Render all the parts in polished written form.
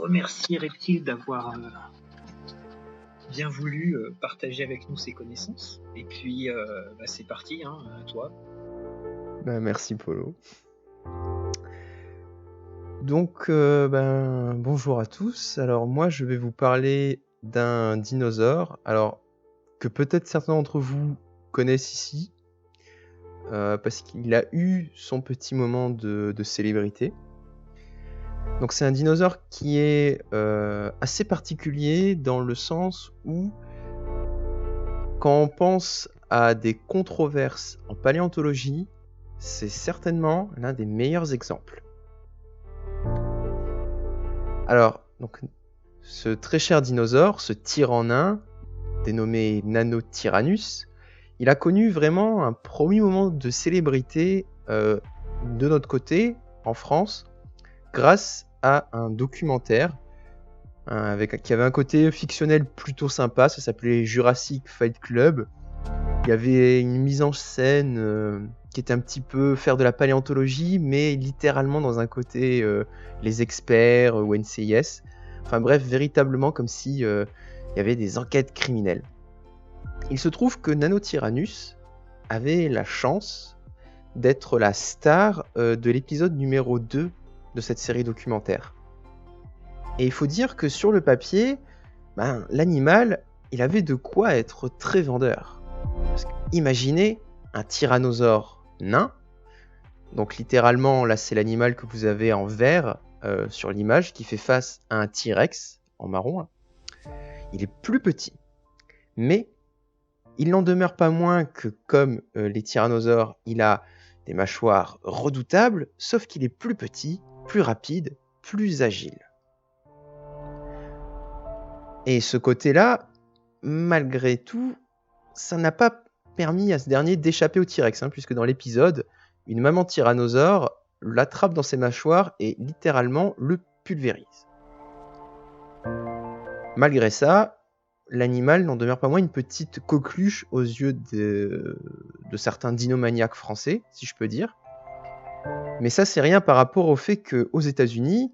remercier Reptile d'avoir bien voulu partager avec nous ses connaissances. Et puis, c'est parti, à toi. Merci Polo. Donc, bonjour à tous. Alors moi, je vais vous parler d'un dinosaure. Alors que peut-être certains d'entre vous connaissent ici, parce qu'il a eu son petit moment de célébrité. Donc c'est un dinosaure qui est assez particulier dans le sens où, quand on pense à des controverses en paléontologie, c'est certainement l'un des meilleurs exemples. Alors, donc, ce très cher dinosaure, ce tyran-nain, dénommé Nanotyrannus, il a connu vraiment un premier moment de célébrité de notre côté, en France, grâce à un documentaire qui avait un côté fictionnel plutôt sympa. Ça s'appelait Jurassic Fight Club. Il y avait une mise en scène qui était un petit peu faire de la paléontologie, mais littéralement dans un côté les experts ou NCIS. Enfin bref, véritablement comme si il y avait des enquêtes criminelles. Il se trouve que Nanotyrannus avait la chance d'être la star de l'épisode numéro 2 de cette série documentaire. Et il faut dire que sur le papier, l'animal, il avait de quoi être très vendeur. Parce que, imaginez un tyrannosaure nain. Donc littéralement, là c'est l'animal que vous avez en vert sur l'image qui fait face à un T-Rex en marron. Il est plus petit, mais il n'en demeure pas moins que comme les tyrannosaures, il a des mâchoires redoutables, sauf qu'il est plus petit, plus rapide, plus agile. Et ce côté-là, malgré tout, ça n'a pas permis à ce dernier d'échapper au T-Rex, puisque dans l'épisode, une maman tyrannosaure l'attrape dans ses mâchoires et littéralement le pulvérise. Malgré ça, l'animal n'en demeure pas moins une petite coqueluche aux yeux de certains dinomaniaques français, si je peux dire. Mais ça, c'est rien par rapport au fait qu'aux États-Unis,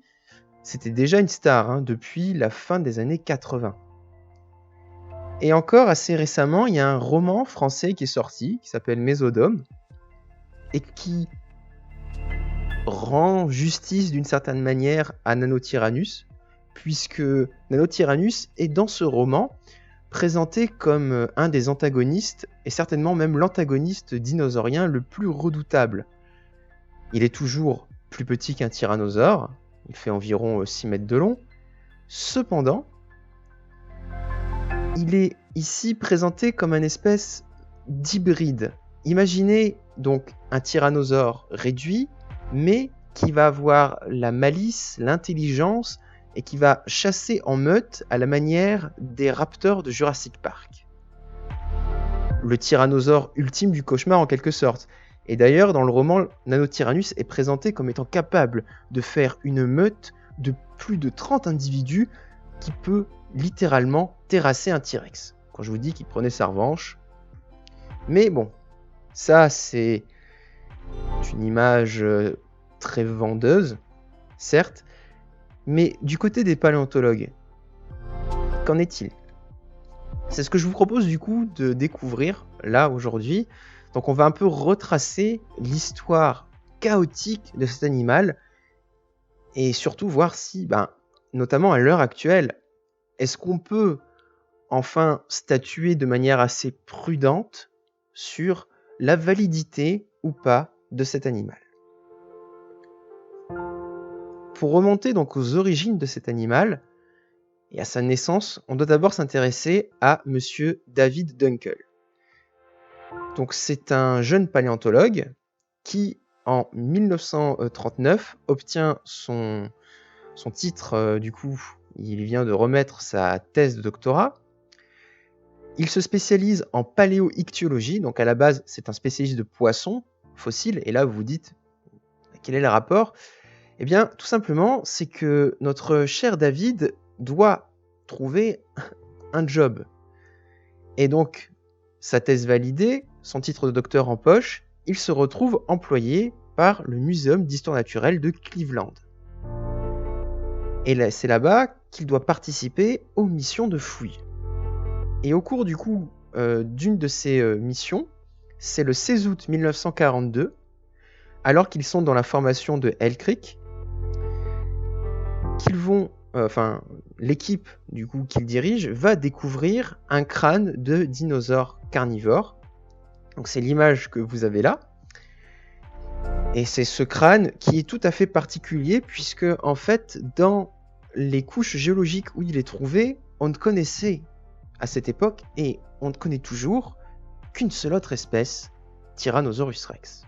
c'était déjà une star depuis la fin des années 80. Et encore assez récemment, il y a un roman français qui est sorti, qui s'appelle Mésodome, et qui rend justice d'une certaine manière à Nanotyrannus, puisque Nanotyrannus est dans ce roman présenté comme un des antagonistes, et certainement même l'antagoniste dinosaurien le plus redoutable. Il est toujours plus petit qu'un tyrannosaure, il fait environ 6 mètres de long. Cependant, il est ici présenté comme une espèce d'hybride. Imaginez donc un tyrannosaure réduit, mais qui va avoir la malice, l'intelligence, et qui va chasser en meute à la manière des raptors de Jurassic Park. Le tyrannosaure ultime du cauchemar en quelque sorte. Et d'ailleurs, dans le roman, Nanotyrannus est présenté comme étant capable de faire une meute de plus de 30 individus qui peut littéralement terrasser un T-Rex. Quand je vous dis qu'il prenait sa revanche. Mais bon, ça c'est une image très vendeuse, certes, mais du côté des paléontologues, qu'en est-il ? C'est ce que je vous propose du coup de découvrir là aujourd'hui. Donc on va un peu retracer l'histoire chaotique de cet animal et surtout voir si, notamment à l'heure actuelle, est-ce qu'on peut enfin statuer de manière assez prudente sur la validité ou pas de cet animal. Pour remonter donc aux origines de cet animal et à sa naissance, on doit d'abord s'intéresser à Monsieur David Dunkel. Donc c'est un jeune paléontologue qui, en 1939, obtient son titre, il vient de remettre sa thèse de doctorat. Il se spécialise en paléoichtyologie, donc à la base c'est un spécialiste de poissons fossiles, et là vous vous dites, quel est le rapport ? Eh bien tout simplement c'est que notre cher David doit trouver un job. Et donc, sa thèse validée, son titre de docteur en poche, il se retrouve employé par le Muséum d'histoire naturelle de Cleveland. Et c'est là-bas qu'il doit participer aux missions de fouille. Et au cours du coup d'une de ces missions, c'est le 16 août 1942, alors qu'ils sont dans la formation de Hell Creek, qu'ils vont, l'équipe du coup qu'ils dirigent va découvrir un crâne de dinosaure carnivore. Donc c'est l'image que vous avez là. Et c'est ce crâne qui est tout à fait particulier puisque en fait dans les couches géologiques où il est trouvé, on ne connaissait à cette époque et on ne connaît toujours qu'une seule autre espèce, Tyrannosaurus rex.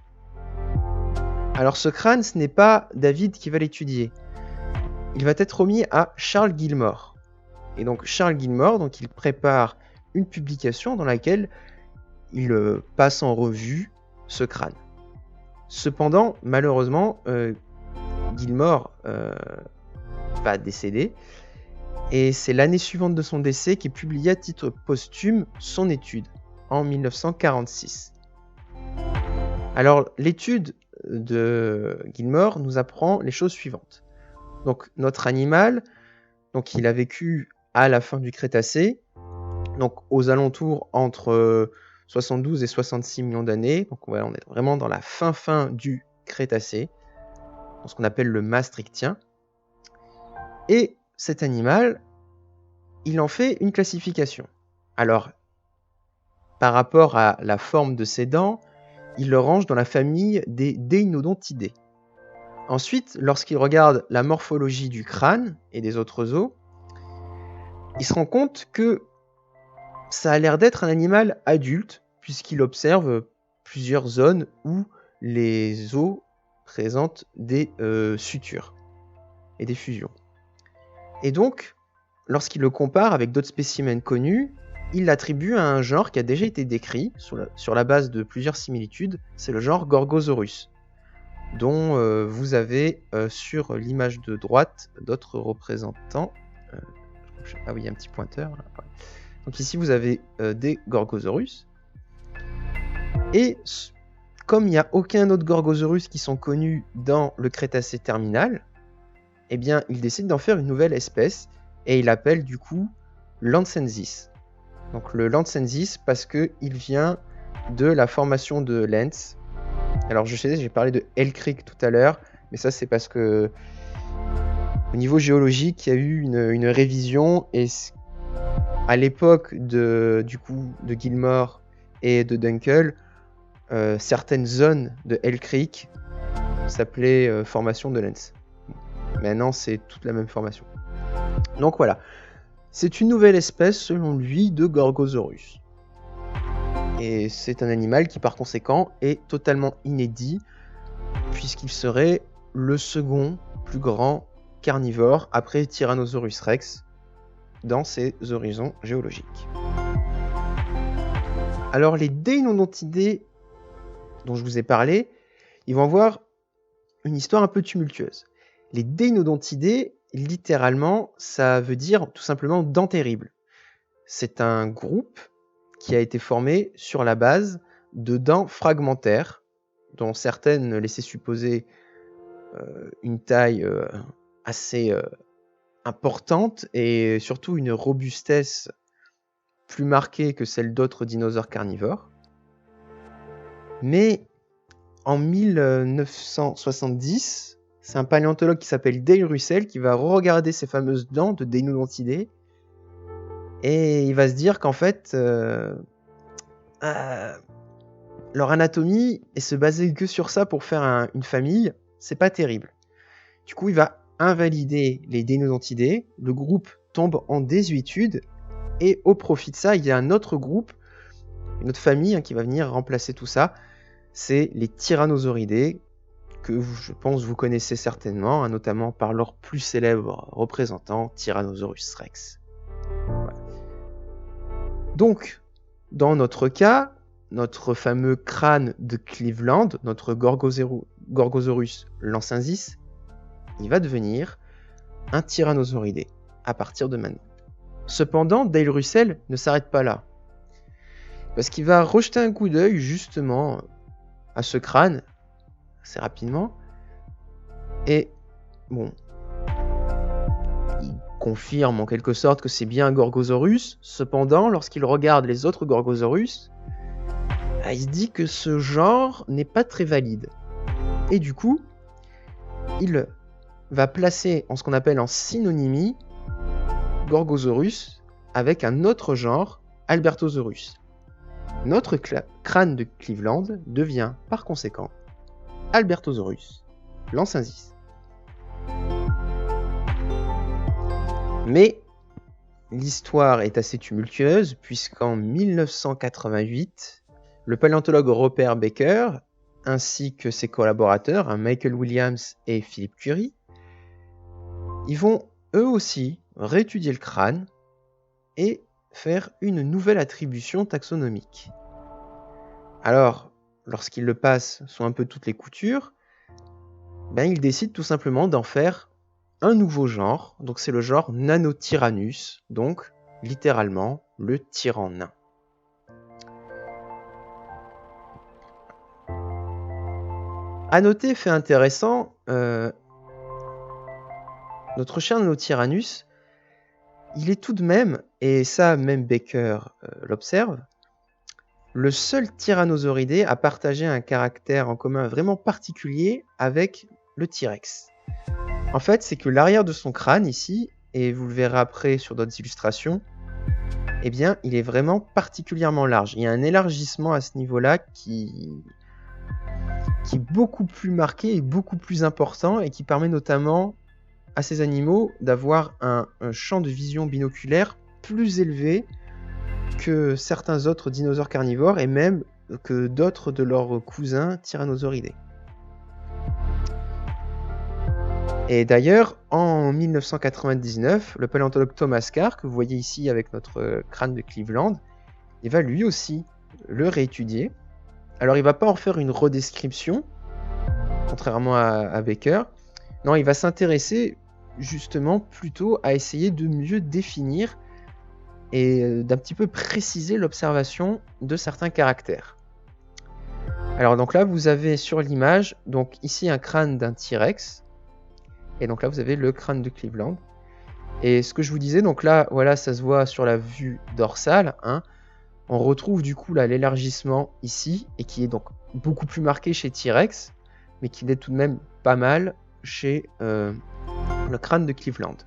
Alors ce crâne, ce n'est pas David qui va l'étudier. Il va être remis à Charles Gilmore. Et donc Charles Gilmore, donc, il prépare une publication dans laquelle il passe en revue ce crâne. Cependant, malheureusement, Gilmore va décéder. Et c'est l'année suivante de son décès qu'est publié à titre posthume son étude, en 1946. Alors, l'étude de Gilmore nous apprend les choses suivantes. Donc, notre animal, donc, il a vécu à la fin du Crétacé, donc aux alentours entre 72 et 66 millions d'années. Donc, voilà, on est vraiment dans la fin du Crétacé, dans ce qu'on appelle le Maastrichtien. Et cet animal, il en fait une classification. Alors, par rapport à la forme de ses dents, il le range dans la famille des Deinodontidae. Ensuite, lorsqu'il regarde la morphologie du crâne et des autres os, il se rend compte que ça a l'air d'être un animal adulte, puisqu'il observe plusieurs zones où les os présentent des sutures et des fusions. Et donc, lorsqu'il le compare avec d'autres spécimens connus, il l'attribue à un genre qui a déjà été décrit sur la base de plusieurs similitudes, c'est le genre Gorgosaurus, dont vous avez sur l'image de droite d'autres représentants. Ah oui, il y a un petit pointeur. Là. Donc ici, vous avez des Gorgosaurus. Et comme il n'y a aucun autre Gorgosaurus qui sont connus dans le Crétacé terminal, eh bien, il décide d'en faire une nouvelle espèce et il l'appelle du coup Lancensis. Donc le Lancensis parce qu'il vient de la formation de Lens. Alors je sais, j'ai parlé de Hell Creek tout à l'heure, mais ça c'est parce que au niveau géologique, il y a eu une révision et à l'époque de Gilmore et de Dunkel, certaines zones de Hell Creek s'appelaient formation de Lens. Maintenant, c'est toute la même formation. Donc voilà, c'est une nouvelle espèce selon lui de Gorgosaurus. Et c'est un animal qui par conséquent est totalement inédit puisqu'il serait le second plus grand carnivore après Tyrannosaurus rex dans ses horizons géologiques. Alors les Deinodontidae dont je vous ai parlé, ils vont avoir une histoire un peu tumultueuse. Les Deinodontidae, littéralement, ça veut dire tout simplement dents terribles. C'est un groupe qui a été formé sur la base de dents fragmentaires, dont certaines laissaient supposer une taille assez importante et surtout une robustesse plus marquée que celle d'autres dinosaures carnivores. Mais en 1970, c'est un paléontologue qui s'appelle Dale Russell qui va regarder ces fameuses dents de Deinodontidae et il va se dire qu'en fait, leur anatomie et se baser que sur ça pour faire une famille, c'est pas terrible. Du coup, il va invalider les Deinodontidae, le groupe tombe en désuétude et au profit de ça, il y a un autre groupe, une autre famille qui va venir remplacer tout ça. C'est les Tyrannosauridae, que je pense vous connaissez certainement, notamment par leur plus célèbre représentant, Tyrannosaurus rex. Voilà. Donc, dans notre cas, notre fameux crâne de Cleveland, notre Gorgosaurus lancensis, il va devenir un Tyrannosauridé à partir de maintenant. Cependant, Dale Russell ne s'arrête pas là, parce qu'il va rejeter un coup d'œil justement à ce crâne assez rapidement. Et bon, confirme en quelque sorte que c'est bien un Gorgosaurus. Cependant, lorsqu'il regarde les autres Gorgosaurus, il se dit que ce genre n'est pas très valide. Et du coup, il va placer en ce qu'on appelle en synonymie Gorgosaurus avec un autre genre, Albertosaurus. Notre crâne de Cleveland devient par conséquent Albertosaurus lancensis. Mais l'histoire est assez tumultueuse puisqu'en 1988, le paléontologue Robert Baker ainsi que ses collaborateurs, Michael Williams et Philip Curie, ils vont eux aussi réétudier le crâne et faire une nouvelle attribution taxonomique. Alors, lorsqu'ils le passent sous un peu toutes les coutures, ils décident tout simplement d'en faire un nouveau genre, donc c'est le genre Nanotyrannus, donc littéralement le tyran nain. À noter, fait intéressant, notre cher Nanotyrannus, il est tout de même, et ça même Baker l'observe, le seul tyrannosauridé à partager un caractère en commun vraiment particulier avec le T-Rex. En fait, c'est que l'arrière de son crâne ici, et vous le verrez après sur d'autres illustrations, il est vraiment particulièrement large. Il y a un élargissement à ce niveau-là qui est beaucoup plus marqué et beaucoup plus important et qui permet notamment à ces animaux d'avoir un champ de vision binoculaire plus élevé que certains autres dinosaures carnivores et même que d'autres de leurs cousins tyrannosauridés. Et d'ailleurs, en 1999, le paléontologue Thomas Carr, que vous voyez ici avec notre crâne de Cleveland, il va lui aussi le réétudier. Alors il ne va pas en faire une redescription, contrairement à Baker. Non, il va s'intéresser justement plutôt à essayer de mieux définir et d'un petit peu préciser l'observation de certains caractères. Alors donc là, vous avez sur l'image, donc ici un crâne d'un T-Rex, et donc là vous avez le crâne de Cleveland. Et ce que je vous disais, donc là, voilà, ça se voit sur la vue dorsale, hein. On retrouve du coup là l'élargissement ici, et qui est donc beaucoup plus marqué chez T-Rex, mais qui l'est tout de même pas mal chez le crâne de Cleveland.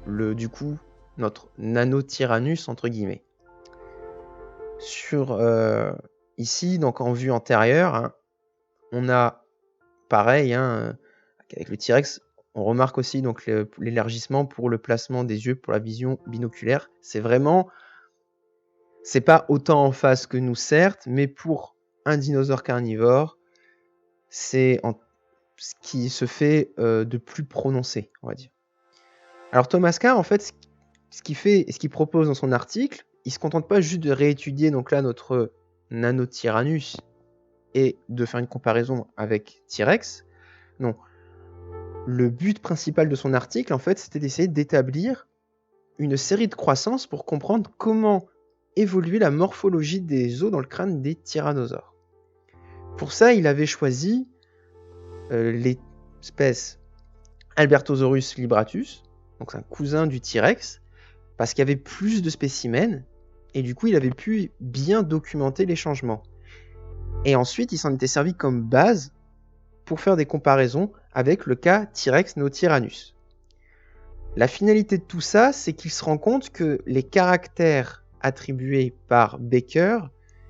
Du coup, notre Nanotyrannus entre guillemets. Sur ici, donc en vue antérieure, hein, on a pareil, hein, avec le T-Rex, on remarque aussi donc l'élargissement pour le placement des yeux pour la vision binoculaire. C'est pas autant en face que nous certes, mais pour un dinosaure carnivore, c'est ce qui se fait de plus prononcé, on va dire. Alors Thomas Carr, en fait, ce qu'il propose dans son article, il se contente pas juste de réétudier donc là notre Nanotyrannus et de faire une comparaison avec T-Rex. Non. Le but principal de son article, en fait, c'était d'essayer d'établir une série de croissances pour comprendre comment évoluait la morphologie des os dans le crâne des tyrannosaures. Pour ça, il avait choisi l'espèce Albertosaurus libratus, donc c'est un cousin du T-Rex, parce qu'il y avait plus de spécimens, et du coup il avait pu bien documenter les changements. Et ensuite il s'en était servi comme base pour faire des comparaisons avec le cas T-Rex Nanotyrannus. La finalité de tout ça, c'est qu'il se rend compte que les caractères attribués par Baker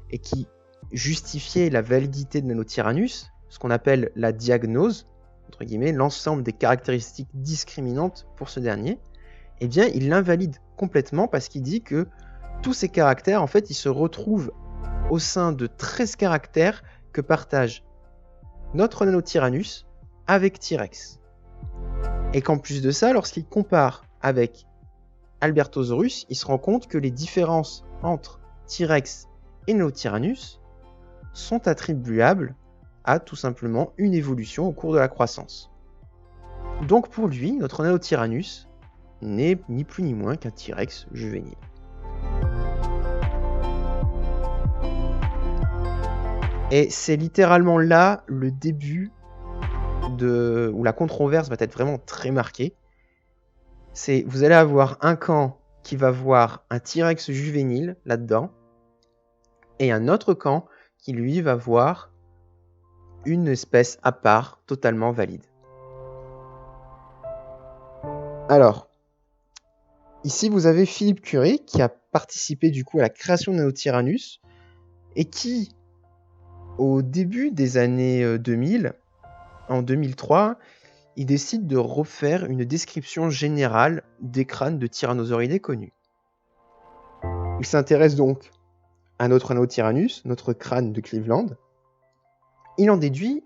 et qui justifiaient la validité de Nanotyrannus, ce qu'on appelle la diagnose, entre guillemets, l'ensemble des caractéristiques discriminantes pour ce dernier, il l'invalide complètement parce qu'il dit que tous ces caractères, en fait, ils se retrouvent au sein de 13 caractères que partage notre Nanotyrannus avec T-Rex. Et qu'en plus de ça, lorsqu'il compare avec Albertosaurus, il se rend compte que les différences entre T-Rex et Nanotyrannus sont attribuables à tout simplement une évolution au cours de la croissance. Donc pour lui, notre Nanotyrannus n'est ni plus ni moins qu'un T-Rex juvénile. Et c'est littéralement là le début où la controverse va être vraiment très marquée. Vous allez avoir un camp qui va voir un T-Rex juvénile là-dedans, et un autre camp qui lui va voir une espèce à part, totalement valide. Alors, ici vous avez Philippe Curie qui a participé du coup à la création de Nanotyrannus et qui, au début des années 2000, en 2003, il décide de refaire une description générale des crânes de tyrannosauridés connus. Il s'intéresse donc à notre Nanotyrannus, notre crâne de Cleveland. Il en déduit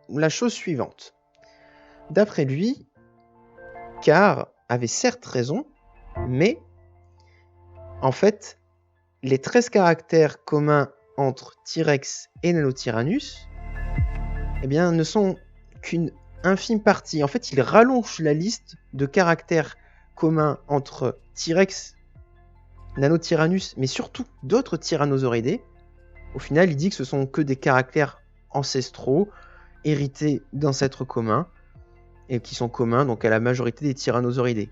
la chose suivante. D'après lui, Carr avait certes raison, mais en fait, les 13 caractères communs entre T-Rex et Nanotyrannus ne sont qu'une infime partie. En fait, il rallonge la liste de caractères communs entre T-Rex, Nanotyrannus, mais surtout d'autres tyrannosauridés. Au final, il dit que ce sont que des caractères ancestraux, hérités d'ancêtres communs, et qui sont communs donc à la majorité des tyrannosauridés.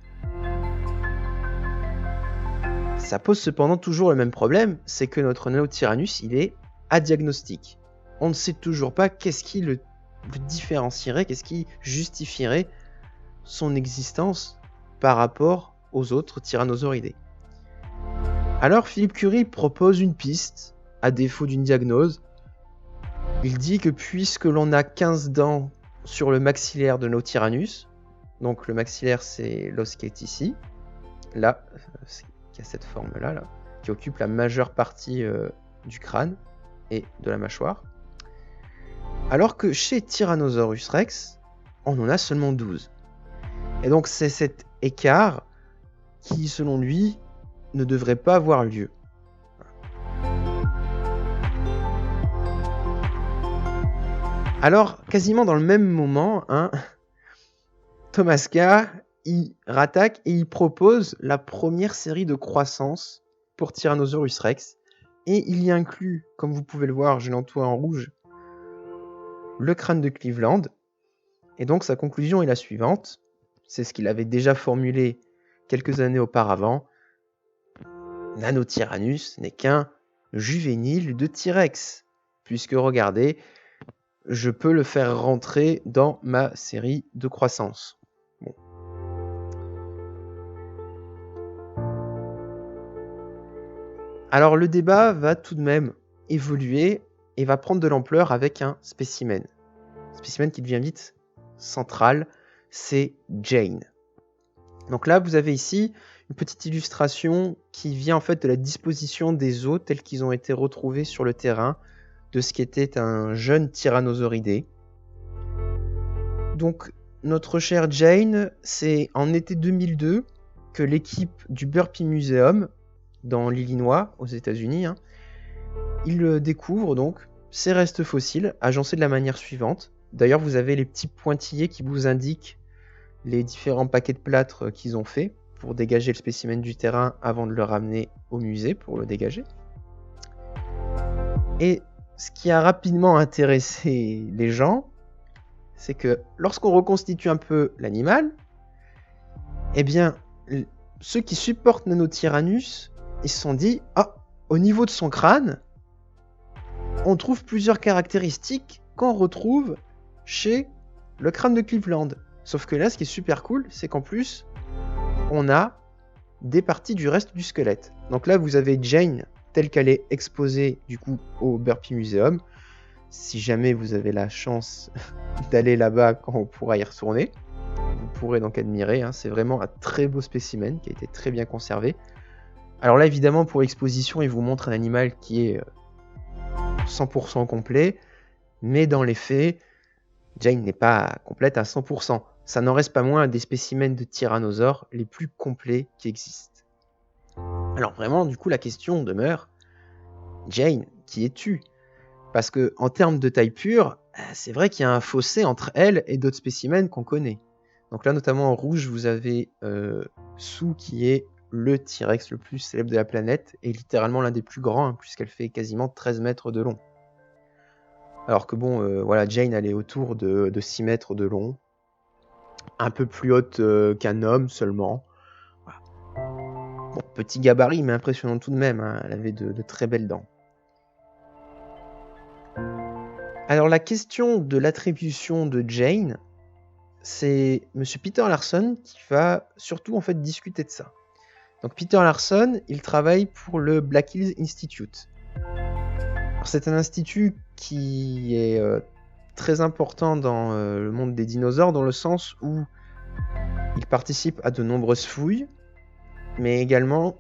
Ça pose cependant toujours le même problème, c'est que notre Nanotyrannus, il est adiagnostique. On ne sait toujours pas qu'est-ce qui le différencierait, qu'est-ce qui justifierait son existence par rapport aux autres tyrannosauridés. Alors Philippe Curie propose une piste, à défaut d'une diagnose. Il dit que puisque l'on a 15 dents sur le maxillaire de Nanotyrannus, donc le maxillaire c'est l'os qui est ici, là, qui a cette forme-là, là, qui occupe la majeure partie du crâne et de la mâchoire, alors que chez Tyrannosaurus Rex, on en a seulement 12. Et donc c'est cet écart qui, selon lui, ne devrait pas avoir lieu. Alors, quasiment dans le même moment, Thomas Carr, il rattaque et il propose la première série de croissance pour Tyrannosaurus Rex. Et il y inclut, comme vous pouvez le voir, je l'entoure en rouge, le crâne de Cleveland. Et donc sa conclusion est la suivante. C'est ce qu'il avait déjà formulé quelques années auparavant. Nanotyrannus n'est qu'un juvénile de T-Rex. Puisque regardez, je peux le faire rentrer dans ma série de croissance. Bon. Alors le débat va tout de même évoluer et va prendre de l'ampleur avec un spécimen. Un spécimen qui devient vite central, c'est Jane. Donc là, vous avez ici une petite illustration qui vient en fait de la disposition des os tels qu'ils ont été retrouvés sur le terrain de ce qui était un jeune tyrannosauridé. Donc notre chère Jane, c'est en été 2002 que l'équipe du Burpee Museum dans l'Illinois, aux États-Unis, il découvre donc ces restes fossiles agencés de la manière suivante. D'ailleurs, vous avez les petits pointillés qui vous indiquent les différents paquets de plâtre qu'ils ont fait pour dégager le spécimen du terrain avant de le ramener au musée pour le dégager. Et ce qui a rapidement intéressé les gens, c'est que lorsqu'on reconstitue un peu l'animal, ceux qui supportent Nanotyrannus, ils se sont dit, au niveau de son crâne, on trouve plusieurs caractéristiques qu'on retrouve chez le crâne de Cleveland. Sauf que là, ce qui est super cool, c'est qu'en plus, on a des parties du reste du squelette. Donc là, vous avez Jane telle qu'elle est exposée du coup au Burpee Museum. Si jamais vous avez la chance d'aller là-bas quand on pourra y retourner, vous pourrez donc admirer. C'est vraiment un très beau spécimen qui a été très bien conservé. Alors là, évidemment, pour l'exposition, il vous montre un animal qui est 100% complet, mais dans les faits, Jane n'est pas complète à 100%. Ça n'en reste pas moins des spécimens de tyrannosaures les plus complets qui existent. Alors vraiment, du coup, la question demeure, Jane, qui es-tu ? Parce que en termes de taille pure, c'est vrai qu'il y a un fossé entre elle et d'autres spécimens qu'on connaît. Donc là, notamment en rouge, vous avez Sue, qui est le T-Rex le plus célèbre de la planète, et littéralement l'un des plus grands, puisqu'elle fait quasiment 13 mètres de long. Alors que Jane, elle est autour de 6 mètres de long, un peu plus haute qu'un homme seulement. Bon, petit gabarit, mais impressionnant tout de même, hein. Elle avait de très belles dents. Alors la question de l'attribution de Jane, c'est Monsieur Peter Larson qui va surtout en fait discuter de ça. Donc Peter Larson, il travaille pour le Black Hills Institute. Alors, c'est un institut qui est très important dans le monde des dinosaures, dans le sens où il participe à de nombreuses fouilles, mais également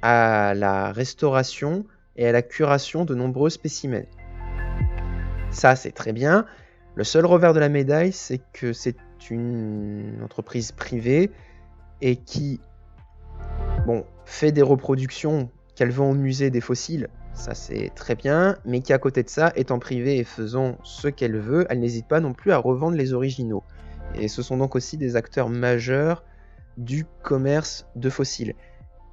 à la restauration et à la curation de nombreux spécimens. Ça, c'est très bien. Le seul revers de la médaille, c'est que c'est une entreprise privée et qui fait des reproductions qu'elle vend au musée des fossiles. Ça, c'est très bien, mais qui, à côté de ça, étant privée et faisant ce qu'elle veut, elle n'hésite pas non plus à revendre les originaux. Et ce sont donc aussi des acteurs majeurs du commerce de fossiles.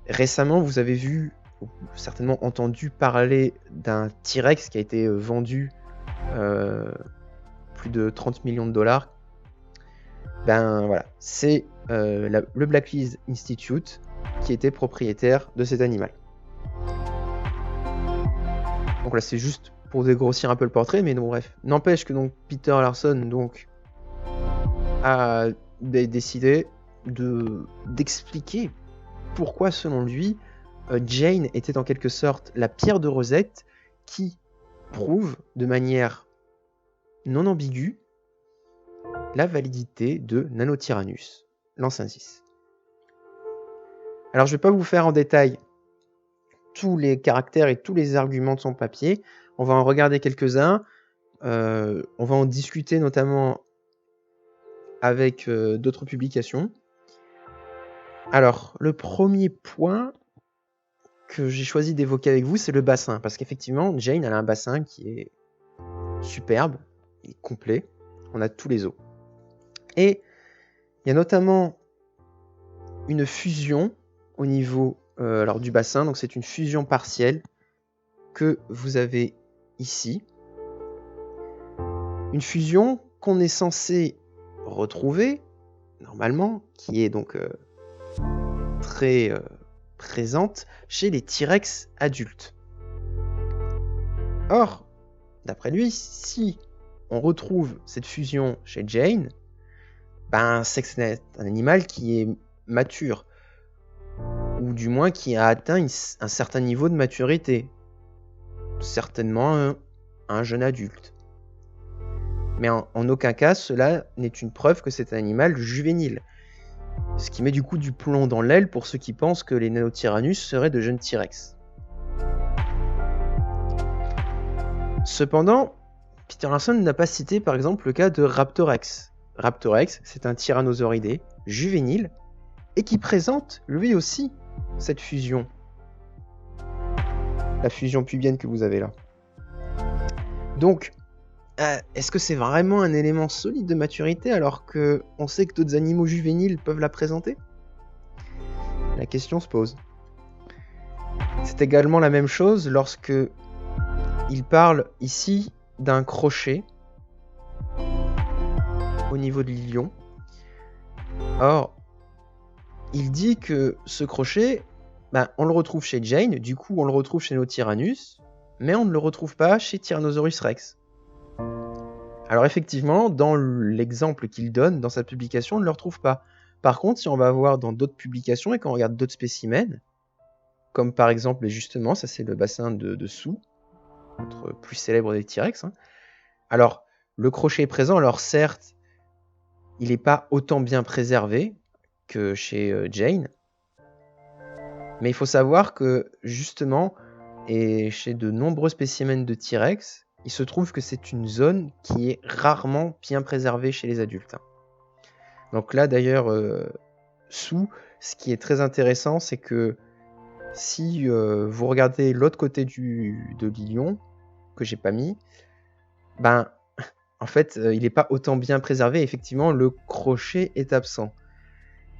Récemment, vous avez vu, ou certainement entendu parler d'un T-Rex qui a été vendu plus de 30 millions de dollars. Ben voilà, c'est le Black Hills Institute qui était propriétaire de cet animal. Donc là, c'est juste pour dégrossir un peu le portrait, mais non, bref. N'empêche que donc Peter Larson a décidé d'expliquer pourquoi, selon lui, Jane était en quelque sorte la pierre de Rosette qui prouve de manière non ambiguë la validité de Nanotyrannus, l'Encinsis. Alors je ne vais pas vous faire en détail tous les caractères et tous les arguments de son papier, on va en regarder quelques-uns, on va en discuter notamment avec d'autres publications. Alors, le premier point que j'ai choisi d'évoquer avec vous, c'est le bassin, parce qu'effectivement, Jane, elle a un bassin qui est superbe et complet, on a tous les os. Et il y a notamment une fusion au niveau du bassin, donc c'est une fusion partielle que vous avez ici. Une fusion qu'on est censé retrouver, normalement, qui est donc très présente chez les T-Rex adultes. Or, d'après lui, si on retrouve cette fusion chez Jane, c'est que c'est un animal qui est mature, ou du moins qui a atteint un certain niveau de maturité, certainement un jeune adulte. Mais en aucun cas, cela n'est une preuve que c'est un animal juvénile. Ce qui met du coup du plomb dans l'aile pour ceux qui pensent que les Nanotyrannus seraient de jeunes T-Rex. Cependant, Peter Larson n'a pas cité par exemple le cas de Raptorex. Raptorex, c'est un tyrannosauridé juvénile et qui présente lui aussi cette fusion. La fusion pubienne que vous avez là. Donc, est-ce que c'est vraiment un élément solide de maturité alors qu'on sait que d'autres animaux juvéniles peuvent la présenter ? La question se pose. C'est également la même chose lorsque il parle ici d'un crochet au niveau de l'ilion. Or, il dit que ce crochet, on le retrouve chez Jane, du coup on le retrouve chez Nanotyrannus, mais on ne le retrouve pas chez Tyrannosaurus Rex. Alors effectivement, dans l'exemple qu'il donne dans sa publication, on ne le retrouve pas. Par contre, si on va voir dans d'autres publications et qu'on regarde d'autres spécimens, comme par exemple, justement, ça c'est le bassin de Sue, notre plus célèbre des T-Rex. Alors, le crochet est présent, alors certes, il n'est pas autant bien préservé que chez Jane, mais il faut savoir que justement, et chez de nombreux spécimens de T-Rex, il se trouve que c'est une zone qui est rarement bien préservée chez les adultes. Donc là d'ailleurs, ce qui est très intéressant, c'est que si vous regardez l'autre côté de l'ilion, que j'ai pas mis, en fait, il n'est pas autant bien préservé. Effectivement, le crochet est absent.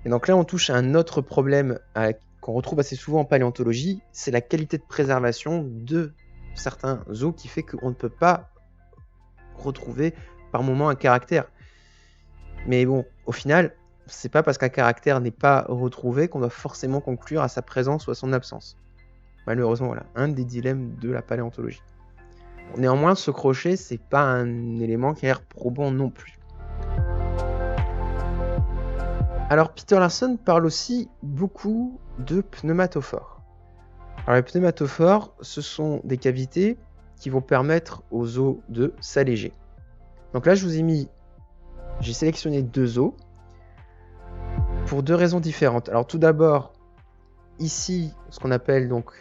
Et donc là, on touche à un autre problème qu'on retrouve assez souvent en paléontologie, c'est la qualité de préservation de certains os qui fait qu'on ne peut pas retrouver par moment un caractère. Mais bon, au final, c'est pas parce qu'un caractère n'est pas retrouvé qu'on doit forcément conclure à sa présence ou à son absence. Malheureusement, voilà, un des dilemmes de la paléontologie. Néanmoins, ce crochet, c'est pas un élément qui a l'air probant non plus. Alors, Peter Larson parle aussi beaucoup de pneumatophores. Alors, les pneumatophores, ce sont des cavités qui vont permettre aux os de s'alléger. Donc là, j'ai sélectionné 2 os pour 2 raisons différentes. Alors, tout d'abord, ici, ce qu'on appelle donc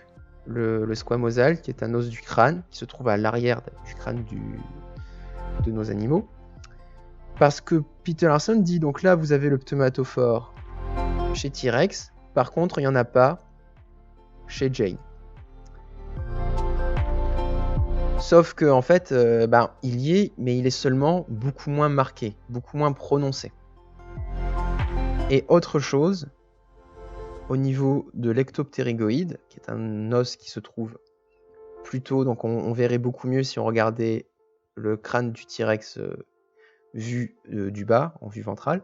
le squamosal, qui est un os du crâne, qui se trouve à l'arrière du crâne de nos animaux. Parce que Peter Larson dit, donc là, vous avez le pneumatophore chez T-Rex, par contre, il n'y en a pas chez Jane. Sauf que, en fait, il y est, mais il est seulement beaucoup moins marqué, beaucoup moins prononcé. Et autre chose, au niveau de l'ectoptérygoïde, qui est un os qui se trouve plutôt, donc on verrait beaucoup mieux si on regardait le crâne du T-Rex vu du bas, en vue ventrale.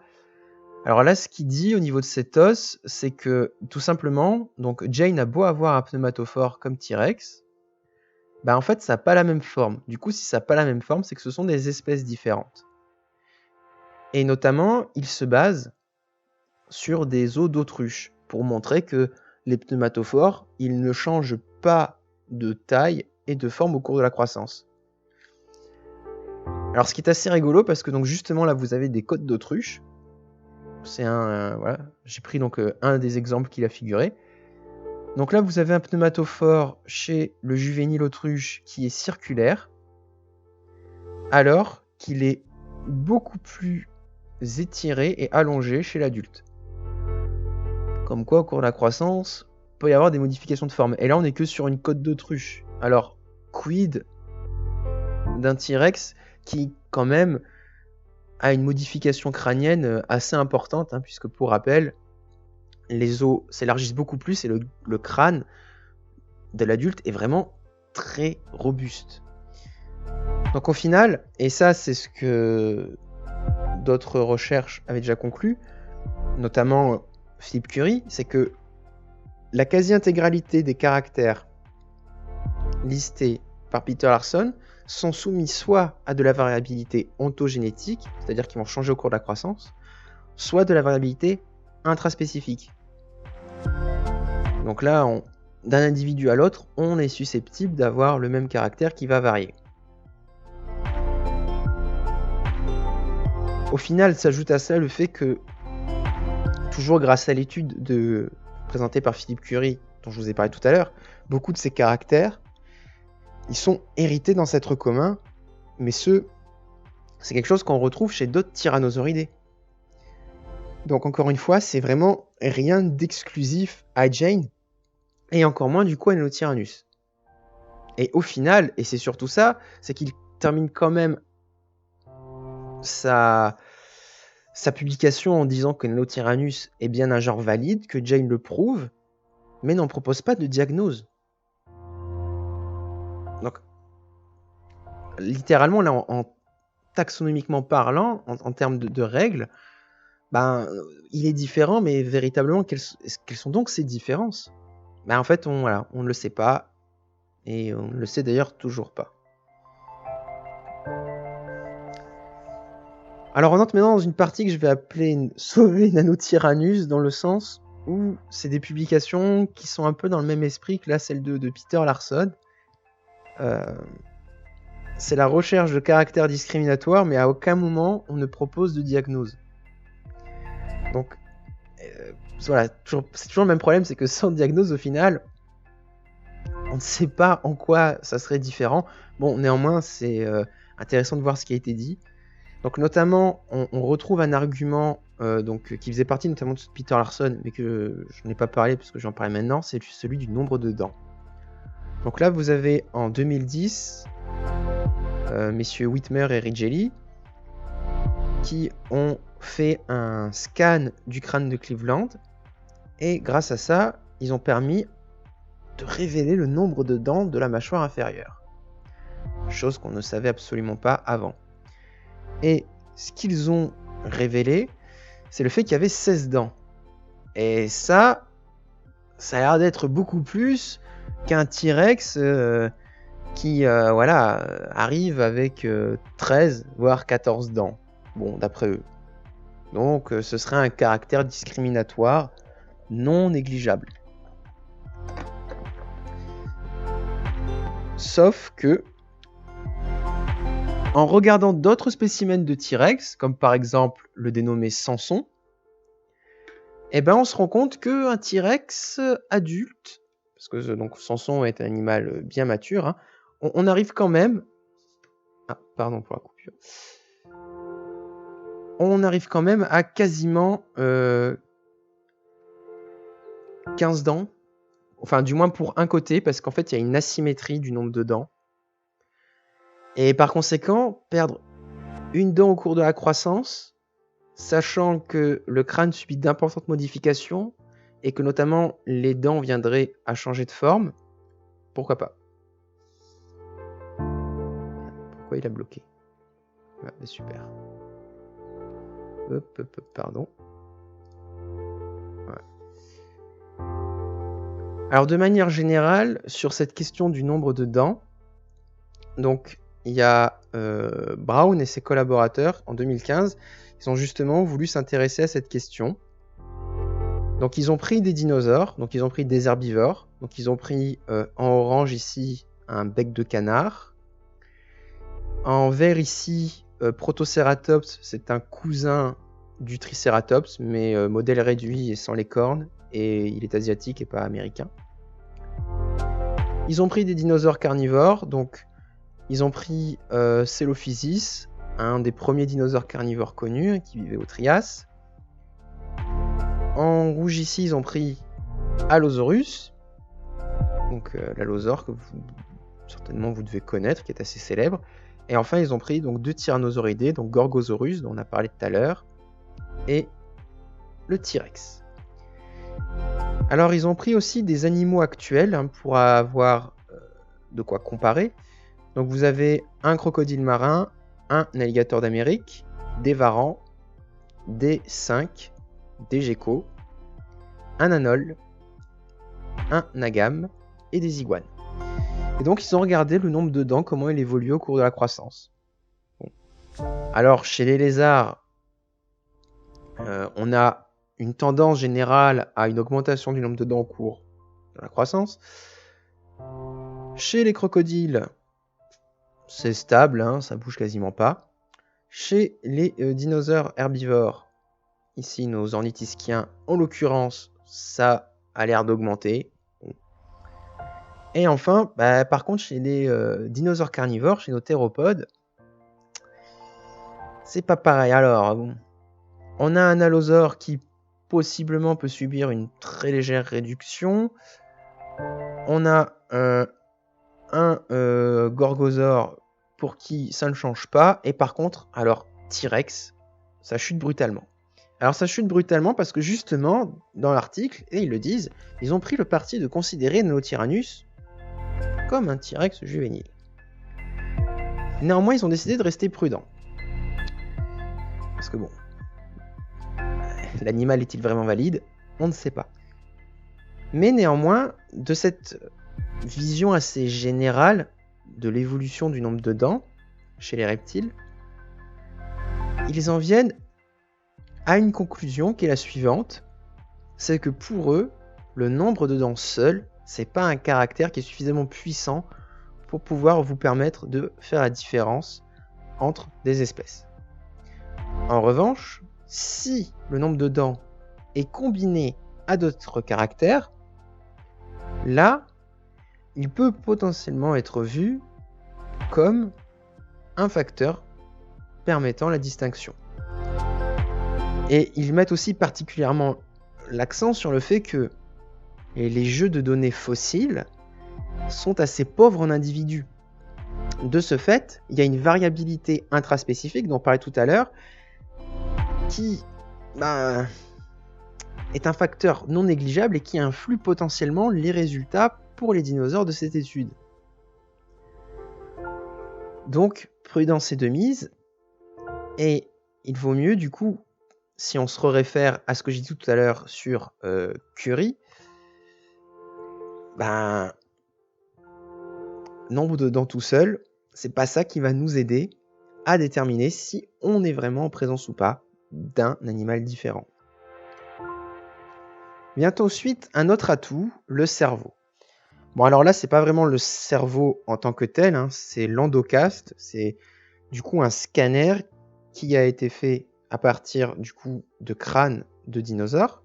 Alors là, ce qu'il dit au niveau de cet os, c'est que tout simplement, donc Jane a beau avoir un pneumatophore comme T-Rex, en fait, ça n'a pas la même forme. Du coup, si ça n'a pas la même forme, c'est que ce sont des espèces différentes. Et notamment, il se base sur des os d'autruche, pour montrer que les pneumatophores, ils ne changent pas de taille et de forme au cours de la croissance. Alors ce qui est assez rigolo, parce que donc justement là vous avez des côtes d'autruche. C'est voilà, j'ai pris donc un des exemples qu'il a figuré. Donc là vous avez un pneumatophore chez le juvénile autruche qui est circulaire, alors qu'il est beaucoup plus étiré et allongé chez l'adulte. Comme quoi, au cours de la croissance, il peut y avoir des modifications de forme. Et là, on n'est que sur une côte d'autruche. Alors, quid d'un T-Rex qui, quand même, a une modification crânienne assez importante, puisque, pour rappel, les os s'élargissent beaucoup plus et le crâne de l'adulte est vraiment très robuste. Donc, au final, et ça, c'est ce que d'autres recherches avaient déjà conclu, notamment Philippe Curie, c'est que la quasi-intégralité des caractères listés par Peter Larson sont soumis soit à de la variabilité ontogénétique, c'est-à-dire qu'ils vont changer au cours de la croissance, soit de la variabilité intraspécifique. Donc là, d'un individu à l'autre, on est susceptible d'avoir le même caractère qui va varier. Au final, s'ajoute à ça le fait que, toujours grâce à l'étude présentée par Philippe Curie, dont je vous ai parlé tout à l'heure, beaucoup de ces caractères, ils sont hérités d'ancêtres communs, mais c'est quelque chose qu'on retrouve chez d'autres tyrannosauridés. Donc encore une fois, c'est vraiment rien d'exclusif à Jane, et encore moins du coup à Nenotyrannus. Et au final, et c'est surtout ça, c'est qu'il termine quand même sa publication en disant que Nenotyrannus est bien un genre valide, que Jane le prouve, mais n'en propose pas de diagnose. Donc, littéralement, là, en taxonomiquement parlant, en termes de règles, il est différent, mais véritablement, quelles sont donc ces différences ? En fait, on ne le sait pas, et on ne le sait d'ailleurs toujours pas. Alors on entre maintenant dans une partie que je vais appeler Sauver Nanotyrannus, dans le sens où c'est des publications qui sont un peu dans le même esprit que là celle de Peter Larson. C'est la recherche de caractères discriminatoires, mais à aucun moment on ne propose de diagnose. Donc voilà, c'est toujours le même problème, c'est que sans diagnose au final, on ne sait pas en quoi ça serait différent. Bon, néanmoins, c'est intéressant de voir ce qui a été dit. Donc notamment, on retrouve un argument qui faisait partie notamment de Peter Larson, mais que je n'ai pas parlé parce que j'en parlais maintenant, c'est celui du nombre de dents. Donc là, vous avez en 2010, messieurs Whitmer et Righelli, qui ont fait un scan du crâne de Cleveland, et grâce à ça, ils ont permis de révéler le nombre de dents de la mâchoire inférieure. Chose qu'on ne savait absolument pas avant. Et ce qu'ils ont révélé, c'est le fait qu'il y avait 16 dents. Et ça a l'air d'être beaucoup plus qu'un T-Rex qui arrive avec 13 voire 14 dents. Bon, d'après eux. Donc ce serait un caractère discriminatoire non négligeable. Sauf que, en regardant d'autres spécimens de T-Rex, comme par exemple le dénommé Samson, on se rend compte qu'un T-Rex adulte, parce que donc Samson est un animal bien mature, hein, on arrive quand même... Ah, pardon pour la coupure. On arrive quand même à quasiment 15 dents. Enfin, du moins pour un côté, parce qu'en fait, il y a une asymétrie du nombre de dents. Et par conséquent, perdre une dent au cours de la croissance, sachant que le crâne subit d'importantes modifications, et que notamment les dents viendraient à changer de forme, pourquoi pas? Pourquoi il a bloqué? Ah, super. Pardon. Ouais. Alors de manière générale, sur cette question du nombre de dents, donc il y a Brown et ses collaborateurs en 2015, ils ont justement voulu s'intéresser à cette question. Donc ils ont pris des dinosaures, donc ils ont pris des herbivores, donc ils ont pris en orange ici un bec de canard, en vert ici Protoceratops, c'est un cousin du Triceratops, mais modèle réduit et sans les cornes, et il est asiatique et pas américain. Ils ont pris des dinosaures carnivores, donc ils ont pris Celophysis, un des premiers dinosaures carnivores connus qui vivait au Trias. En rouge ici, ils ont pris Allosaurus, donc l'allosaure que certainement vous devez connaître, qui est assez célèbre. Et enfin, ils ont pris donc 2 tyrannosauridés, donc Gorgosaurus, dont on a parlé tout à l'heure, et le T-Rex. Alors, ils ont pris aussi des animaux actuels pour avoir de quoi comparer. Donc, vous avez un crocodile marin, un alligator d'Amérique, des varans, des cinques, des geckos, un anole, un agame et des iguanes. Et donc ils ont regardé le nombre de dents, comment il évolue au cours de la croissance. Bon. Alors chez les lézards, on a une tendance générale à une augmentation du nombre de dents au cours de la croissance. Chez les crocodiles, c'est stable, hein, ça bouge quasiment pas. Chez les dinosaures herbivores, ici nos ornithischiens, en l'occurrence, ça a l'air d'augmenter. Et enfin, par contre, chez les dinosaures carnivores, chez nos théropodes, c'est pas pareil. Alors, bon, on a un allosaure qui possiblement peut subir une très légère réduction. On a un gorgosaure pour qui ça ne change pas. Et par contre, alors, T-Rex, ça chute brutalement. Alors ça chute brutalement parce que justement, dans l'article, et ils le disent, ils ont pris le parti de considérer Nanotyrannus comme un T-Rex juvénile. Néanmoins, ils ont décidé de rester prudents. Parce que bon, l'animal est-il vraiment valide? On ne sait pas. Mais néanmoins, de cette vision assez générale de l'évolution du nombre de dents chez les reptiles, ils en viennent à une conclusion qui est la suivante, c'est que pour eux, le nombre de dents seul, c'est pas un caractère qui est suffisamment puissant pour pouvoir vous permettre de faire la différence entre des espèces. En revanche, si le nombre de dents est combiné à d'autres caractères, là, il peut potentiellement être vu comme un facteur permettant la distinction. Et ils mettent aussi particulièrement l'accent sur le fait que les jeux de données fossiles sont assez pauvres en individus. De ce fait, il y a une variabilité intraspécifique dont on parlait tout à l'heure, qui est un facteur non négligeable et qui influe potentiellement les résultats pour les dinosaures de cette étude. Donc, prudence est de mise, et il vaut mieux du coup si on se réfère à ce que j'ai dit tout à l'heure sur Curie, ben, nombre de dents tout seul, c'est pas ça qui va nous aider à déterminer si on est vraiment en présence ou pas d'un animal différent. Vient ensuite un autre atout, le cerveau. Bon, alors là, c'est pas vraiment le cerveau en tant que tel, hein, c'est l'endocaste, c'est du coup un scanner qui a été fait à partir du coup de crânes de dinosaures,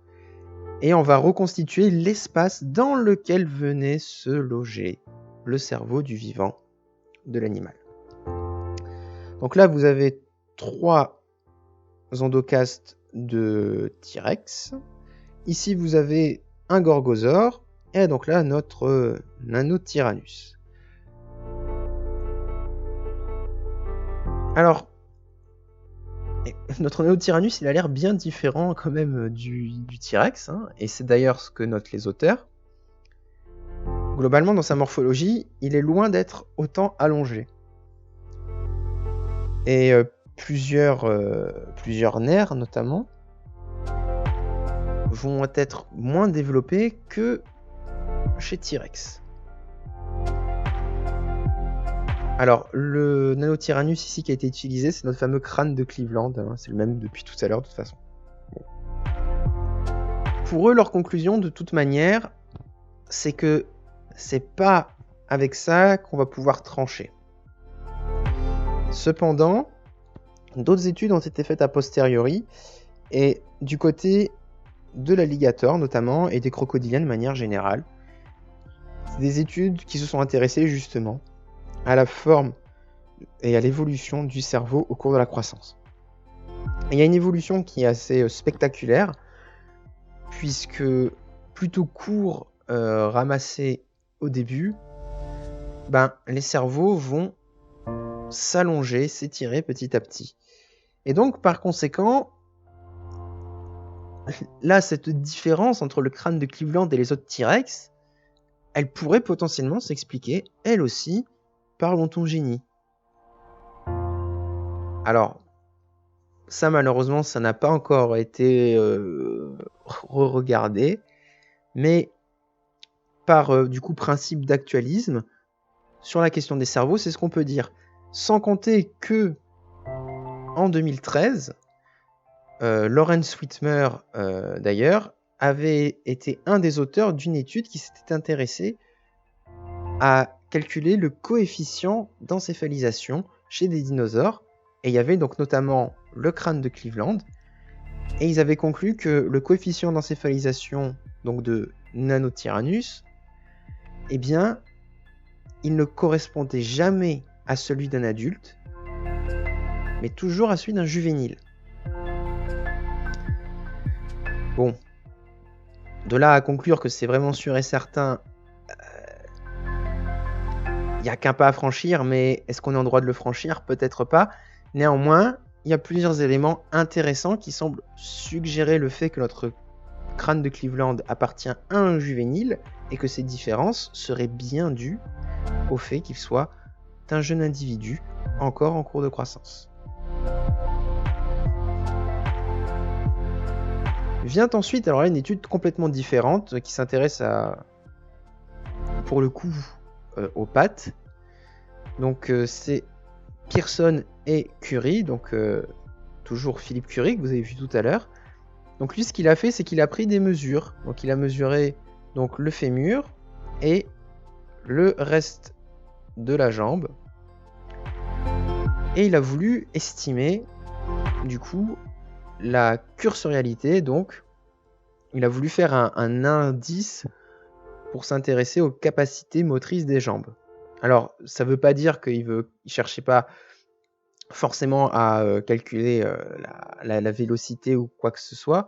et on va reconstituer l'espace dans lequel venait se loger le cerveau du vivant de l'animal. Donc là, vous avez 3 endocastes de T-Rex. Ici, vous avez un gorgosaure, et donc là, notre Nanotyrannus. Alors, notre Nanotyrannus, il a l'air bien différent quand même du T-Rex, hein, et c'est d'ailleurs ce que notent les auteurs. Globalement, dans sa morphologie, il est loin d'être autant allongé. Et plusieurs nerfs, notamment, vont être moins développés que chez T-Rex. Alors, le Nanotyrannus ici qui a été utilisé, c'est notre fameux crâne de Cleveland, hein, c'est le même depuis tout à l'heure de toute façon. Bon. Pour eux, leur conclusion, de toute manière, c'est que c'est pas avec ça qu'on va pouvoir trancher. Cependant, d'autres études ont été faites a posteriori, et du côté de l'alligator notamment, et des crocodiliens de manière générale. C'est des études qui se sont intéressées justement à la forme et à l'évolution du cerveau au cours de la croissance. Et il y a une évolution qui est assez spectaculaire, puisque plutôt court, ramassé au début, les cerveaux vont s'allonger, s'étirer petit à petit. Et donc, par conséquent, là, cette différence entre le crâne de Cleveland et les autres T-Rex, elle pourrait potentiellement s'expliquer, elle aussi, par l'ontogénie. Alors, ça malheureusement, ça n'a pas encore été re-regardé, mais par du coup principe d'actualisme, sur la question des cerveaux, c'est ce qu'on peut dire. Sans compter que, en 2013, Lawrence Whitmer, d'ailleurs, avait été un des auteurs d'une étude qui s'était intéressée à calculer le coefficient d'encéphalisation chez des dinosaures, et il y avait donc notamment le crâne de Cleveland, et ils avaient conclu que le coefficient d'encéphalisation donc de Nanotyrannus, eh bien, il ne correspondait jamais à celui d'un adulte, mais toujours à celui d'un juvénile. Bon, de là à conclure que c'est vraiment sûr et certain, il n'y a qu'un pas à franchir, mais est-ce qu'on est en droit de le franchir? Peut-être pas. Néanmoins, il y a plusieurs éléments intéressants qui semblent suggérer le fait que notre crâne de Cleveland appartient à un juvénile et que ces différences seraient bien dues au fait qu'il soit un jeune individu encore en cours de croissance. Vient ensuite alors là une étude complètement différente qui s'intéresse pour le coup aux pattes. Donc c'est Pearson et Curie, donc toujours Philippe Curie que vous avez vu tout à l'heure. Donc lui ce qu'il a fait, c'est qu'il a pris des mesures. Donc il a mesuré donc le fémur et le reste de la jambe. Et il a voulu estimer du coup la cursorialité, donc il a voulu faire un indice pour s'intéresser aux capacités motrices des jambes. Alors, ça ne veut pas dire qu'il ne cherchait pas forcément à calculer la vélocité ou quoi que ce soit.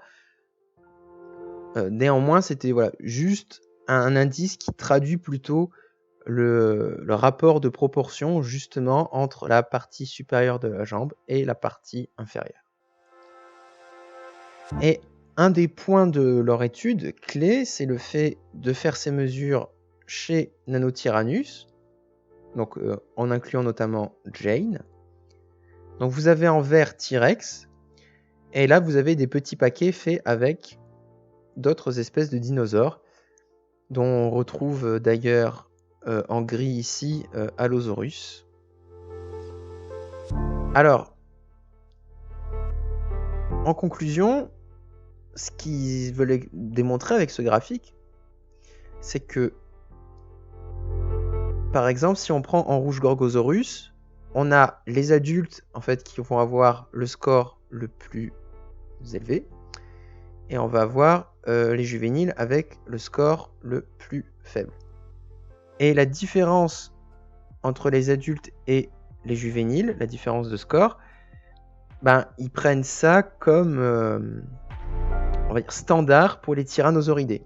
Néanmoins, c'était juste un indice qui traduit plutôt le rapport de proportion justement entre la partie supérieure de la jambe et la partie inférieure. Et un des points de leur étude clé, c'est le fait de faire ces mesures chez Nanotyrannus, donc en incluant notamment Jane. Donc vous avez en vert T-Rex, Et là, vous avez des petits paquets faits avec d'autres espèces de dinosaures, dont on retrouve d'ailleurs en gris ici Allosaurus. Alors, en conclusion, ce qu'ils veulent démontrer avec ce graphique, c'est que, par exemple, si on prend en rouge Gorgosaurus, on a les adultes en fait qui vont avoir le score le plus élevé, et on va avoir les juvéniles avec le score le plus faible. Et la différence entre les adultes et les juvéniles, la différence de score, ils prennent ça comme on va dire standard pour les tyrannosauridés.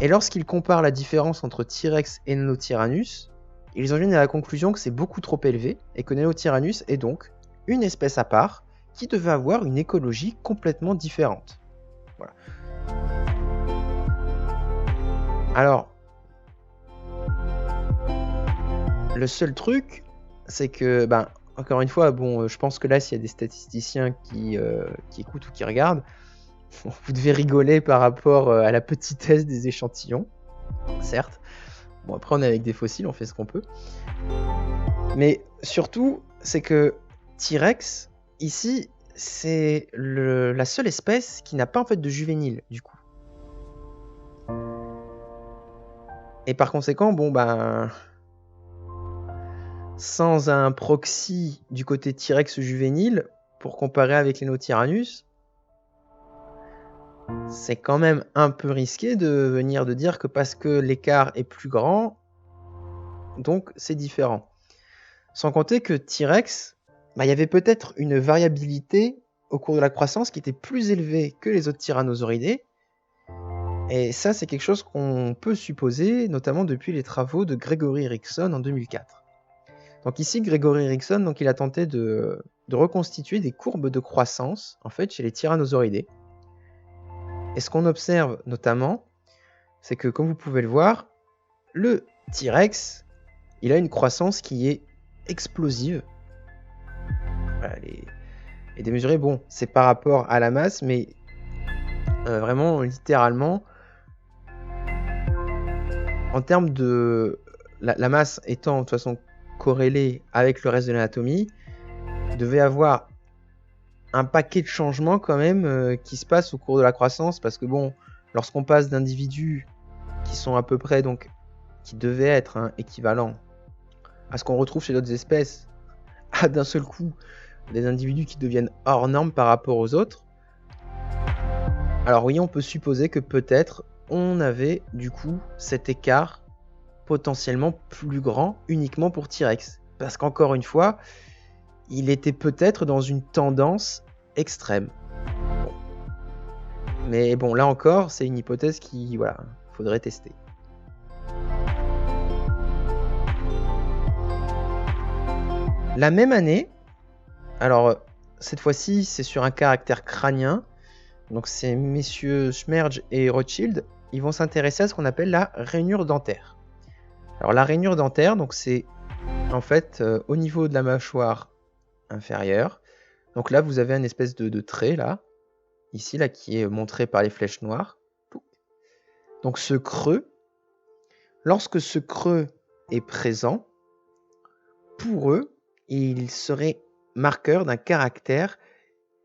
Et lorsqu'ils comparent la différence entre T-Rex et Nanotyrannus, ils en viennent à la conclusion que c'est beaucoup trop élevé et que Nanotyrannus est donc une espèce à part qui devait avoir une écologie complètement différente. Voilà. Alors, le seul truc, c'est que, encore une fois, je pense que là, s'il y a des statisticiens qui écoutent ou qui regardent, vous devez rigoler par rapport à la petitesse des échantillons, certes. Bon, après, on est avec des fossiles, on fait ce qu'on peut. Mais surtout, c'est que T-Rex, ici, c'est la seule espèce qui n'a pas en fait de juvénile, du coup. Et par conséquent, sans un proxy du côté T-Rex juvénile, pour comparer avec les Nanotyrannus, c'est quand même un peu risqué de venir de dire que parce que l'écart est plus grand, donc c'est différent. Sans compter que T-Rex, il y avait peut-être une variabilité au cours de la croissance qui était plus élevée que les autres tyrannosauridés. Et ça, c'est quelque chose qu'on peut supposer, notamment depuis les travaux de Gregory Erickson en 2004. Donc ici, Gregory Erickson, il a tenté de reconstituer des courbes de croissance en fait, chez les tyrannosauridés. Et ce qu'on observe notamment, c'est que comme vous pouvez le voir, le T-Rex, il a une croissance qui est explosive. Voilà, et démesurée, c'est par rapport à la masse, mais vraiment, littéralement, en termes de la masse étant de toute façon corrélée avec le reste de l'anatomie, il devait avoir un paquet de changements quand même qui se passent au cours de la croissance, parce que lorsqu'on passe d'individus qui sont à peu près, qui devaient être équivalents à ce qu'on retrouve chez d'autres espèces, à d'un seul coup des individus qui deviennent hors normes par rapport aux autres, alors oui, on peut supposer que peut-être on avait du coup cet écart potentiellement plus grand uniquement pour T-Rex, parce qu'encore une fois, il était peut-être dans une tendance extrême. Mais là encore, c'est une hypothèse qui, faudrait tester. La même année, alors cette fois-ci, c'est sur un caractère crânien, donc c'est messieurs Schmerge et Rothschild, ils vont s'intéresser à ce qu'on appelle la rainure dentaire. Alors la rainure dentaire, c'est en fait au niveau de la mâchoire inférieure. Donc là, vous avez une espèce de trait, là, ici, là, qui est montré par les flèches noires. Donc ce creux, lorsque ce creux est présent, pour eux, il serait marqueur d'un caractère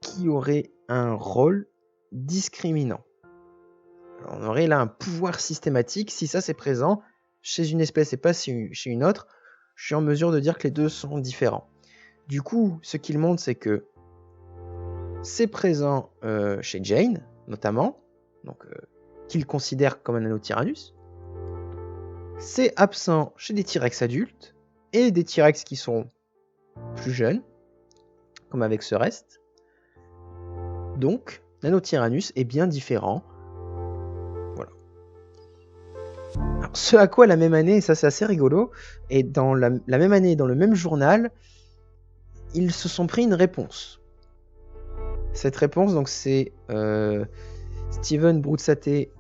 qui aurait un rôle discriminant. Alors, on aurait là un pouvoir systématique. Si ça c'est présent chez une espèce et pas chez une autre, je suis en mesure de dire que les deux sont différents. Du coup, ce qu'il montre, c'est que c'est présent chez Jane, notamment, qu'il considère comme un Nanotyrannus. C'est absent chez des T-Rex adultes et des T-Rex qui sont plus jeunes, comme avec ce reste. Donc, Nanotyrannus est bien différent. Voilà. Alors, ce à quoi la même année, et ça c'est assez rigolo, et dans la même année, dans le même journal, ils se sont pris une réponse. Cette réponse, c'est Steven Broutsaté,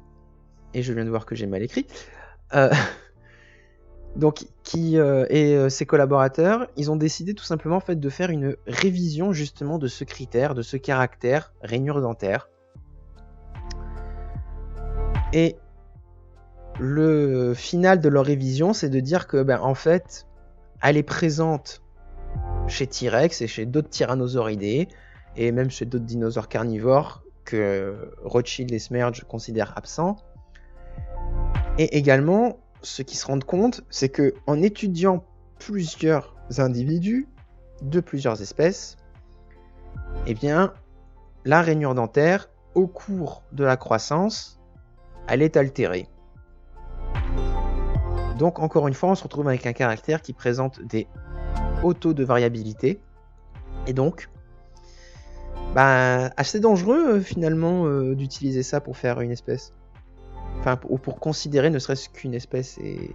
et je viens de voir que j'ai mal écrit, Donc, et ses collaborateurs, ils ont décidé tout simplement en fait, de faire une révision justement de ce critère, de ce caractère, rainure dentaire. Et le final de leur révision, c'est de dire que, en fait, elle est présente chez T-Rex et chez d'autres tyrannosauridés, et même chez d'autres dinosaures carnivores que Rothschild et Smerge considèrent absents. Et également, ce qu'ils se rendent compte, c'est que en étudiant plusieurs individus de plusieurs espèces, eh bien, la rainure dentaire, au cours de la croissance, elle est altérée. Donc, encore une fois, on se retrouve avec un caractère qui présente des hauts taux de variabilité, et donc, assez dangereux finalement d'utiliser ça pour faire une espèce. Enfin, ou pour considérer ne serait-ce qu'une espèce est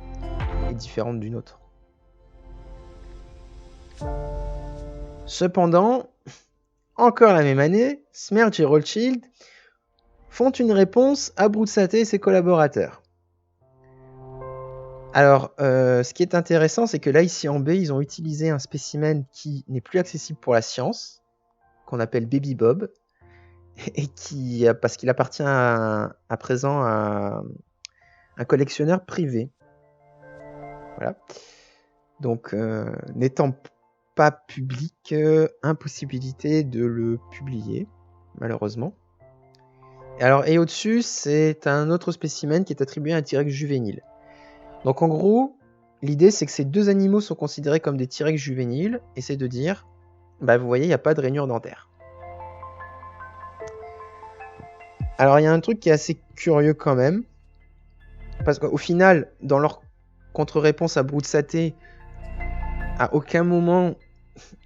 différente d'une autre. Cependant, encore la même année, Smerge et Rothschild font une réponse à Broutsaté et ses collaborateurs. Alors, ce qui est intéressant, c'est que là, ici en B, ils ont utilisé un spécimen qui n'est plus accessible pour la science, qu'on appelle Baby Bob, et parce qu'il appartient à présent à un collectionneur privé. Voilà. Donc, n'étant pas public, impossibilité de le publier, malheureusement. Et au-dessus, c'est un autre spécimen qui est attribué à un T-Rex juvénile. Donc en gros, l'idée c'est que ces deux animaux sont considérés comme des T-Rex juvéniles, et c'est de dire, vous voyez, il n'y a pas de rainure dentaire. Alors il y a un truc qui est assez curieux quand même, parce qu'au final, dans leur contre-réponse à Broutsaté, à aucun moment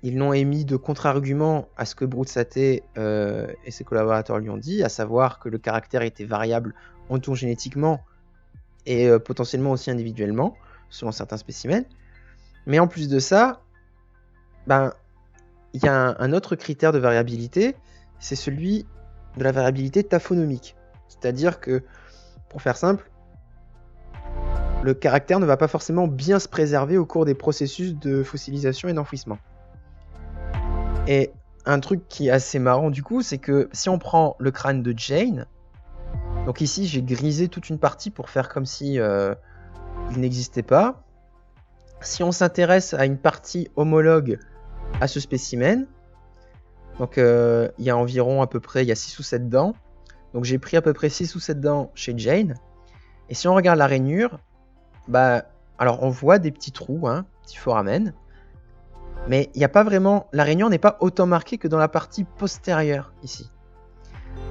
ils n'ont émis de contre-argument à ce que Broutsaté et ses collaborateurs lui ont dit, à savoir que le caractère était variable ontogénétiquement et potentiellement aussi individuellement, selon certains spécimens. Mais en plus de ça, il y a un autre critère de variabilité, c'est celui de la variabilité taphonomique. C'est-à-dire que, pour faire simple, le caractère ne va pas forcément bien se préserver au cours des processus de fossilisation et d'enfouissement. Et un truc qui est assez marrant du coup, c'est que si on prend le crâne de Jane, donc ici j'ai grisé toute une partie pour faire comme si il n'existait pas. Si on s'intéresse à une partie homologue à ce spécimen, donc il y a environ à peu près, il y a 6 ou 7 dents. Donc j'ai pris à peu près 6 ou 7 dents chez Jane. Et si on regarde la rainure, alors on voit des petits trous, petits foramen. Mais il n'y a pas vraiment, la rainure n'est pas autant marquée que dans la partie postérieure ici.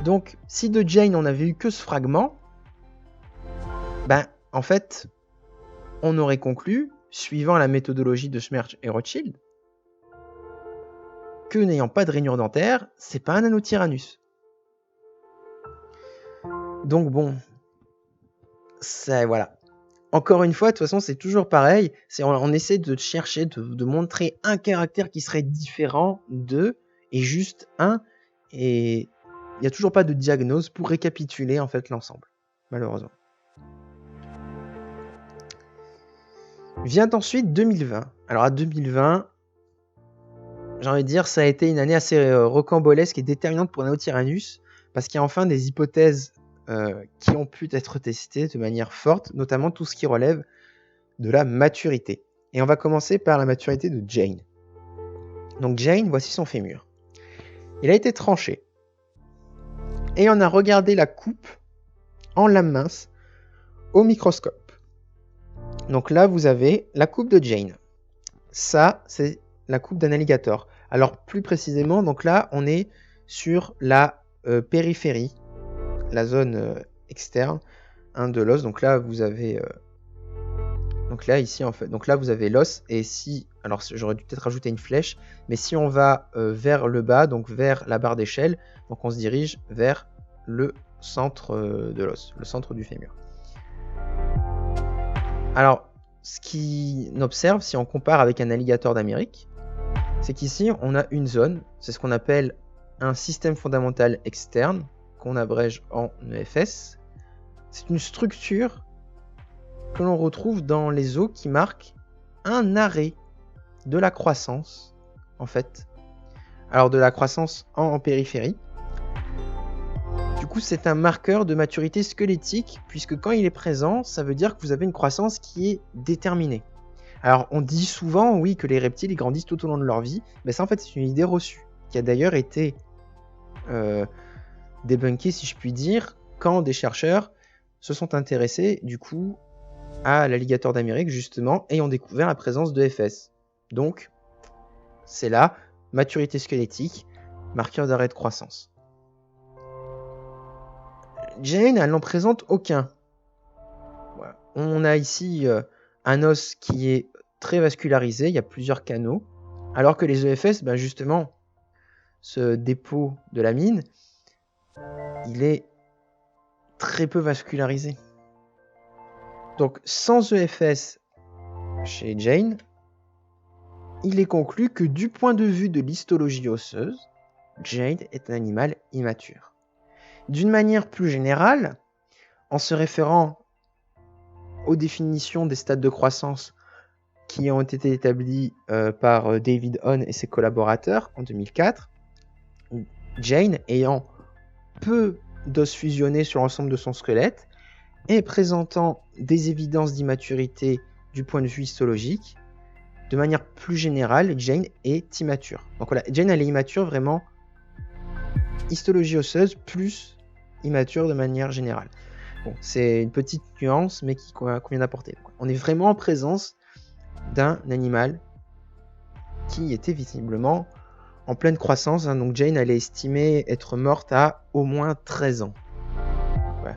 Donc si de Jane on n'avait eu que ce fragment, en fait, on aurait conclu, suivant la méthodologie de Smerge et Rothschild, que n'ayant pas de rainure dentaire, c'est pas un Nanotyrannus. Donc bon, voilà. Encore une fois, de toute façon, c'est toujours pareil. On essaie de chercher, de montrer un caractère qui serait différent d'eux, et juste un, et il n'y a toujours pas de diagnose pour récapituler en fait l'ensemble, malheureusement. Vient ensuite 2020. Alors à 2020, j'ai envie de dire, ça a été une année assez rocambolesque et déterminante pour Nanotyrannus, parce qu'il y a enfin des hypothèses qui ont pu être testées de manière forte, notamment tout ce qui relève de la maturité. Et on va commencer par la maturité de Jane. Donc Jane, voici son fémur. Il a été tranché. Et on a regardé la coupe en lame mince au microscope. Donc là, vous avez la coupe de Jane. Ça, c'est la coupe d'un alligator. Alors plus précisément, donc là, on est sur la périphérie, la zone externe de l'os. Donc là, vous avez donc là ici en fait, donc là vous avez l'os, et si, alors j'aurais dû peut-être rajouter une flèche, mais si on va vers le bas, donc vers la barre d'échelle, donc on se dirige vers le centre de l'os, le centre du fémur. Alors, ce qu'on observe, si on compare avec un alligator d'Amérique, c'est qu'ici, on a une zone, c'est ce qu'on appelle un système fondamental externe, qu'on abrège en EFS. C'est une structure que l'on retrouve dans les os qui marquent un arrêt de la croissance, en fait. Alors de la croissance en périphérie. Du coup, c'est un marqueur de maturité squelettique, puisque quand il est présent, ça veut dire que vous avez une croissance qui est déterminée. Alors, on dit souvent, oui, que les reptiles ils grandissent tout au long de leur vie, mais ça, en fait, c'est une idée reçue, qui a d'ailleurs été débunkée, si je puis dire, quand des chercheurs se sont intéressés, du coup, à l'alligator d'Amérique, justement, et ont découvert la présence de FS. Donc, c'est là, maturité squelettique, marqueur d'arrêt de croissance. Jane, elle n'en présente aucun. Voilà. On a ici un os qui est très vascularisé, il y a plusieurs canaux, alors que les EFS, ben justement, ce dépôt de la mine, il est très peu vascularisé. Donc, sans EFS chez Jane, il est conclu que du point de vue de l'histologie osseuse, Jane est un animal immature. D'une manière plus générale, en se référant aux définitions des stades de croissance qui ont été établies par David Hone et ses collaborateurs en 2004, Jane, ayant peu d'os fusionnés sur l'ensemble de son squelette et présentant des évidences d'immaturité du point de vue histologique, de manière plus générale, Jane est immature. Donc voilà, Jane elle est immature vraiment histologie osseuse plus immature de manière générale. Bon, c'est une petite nuance, mais qu'on vient d'apporter. On est vraiment en présence d'un animal qui était visiblement en pleine croissance. Donc Jane, elle est estimée être morte à au moins 13 ans. Ouais.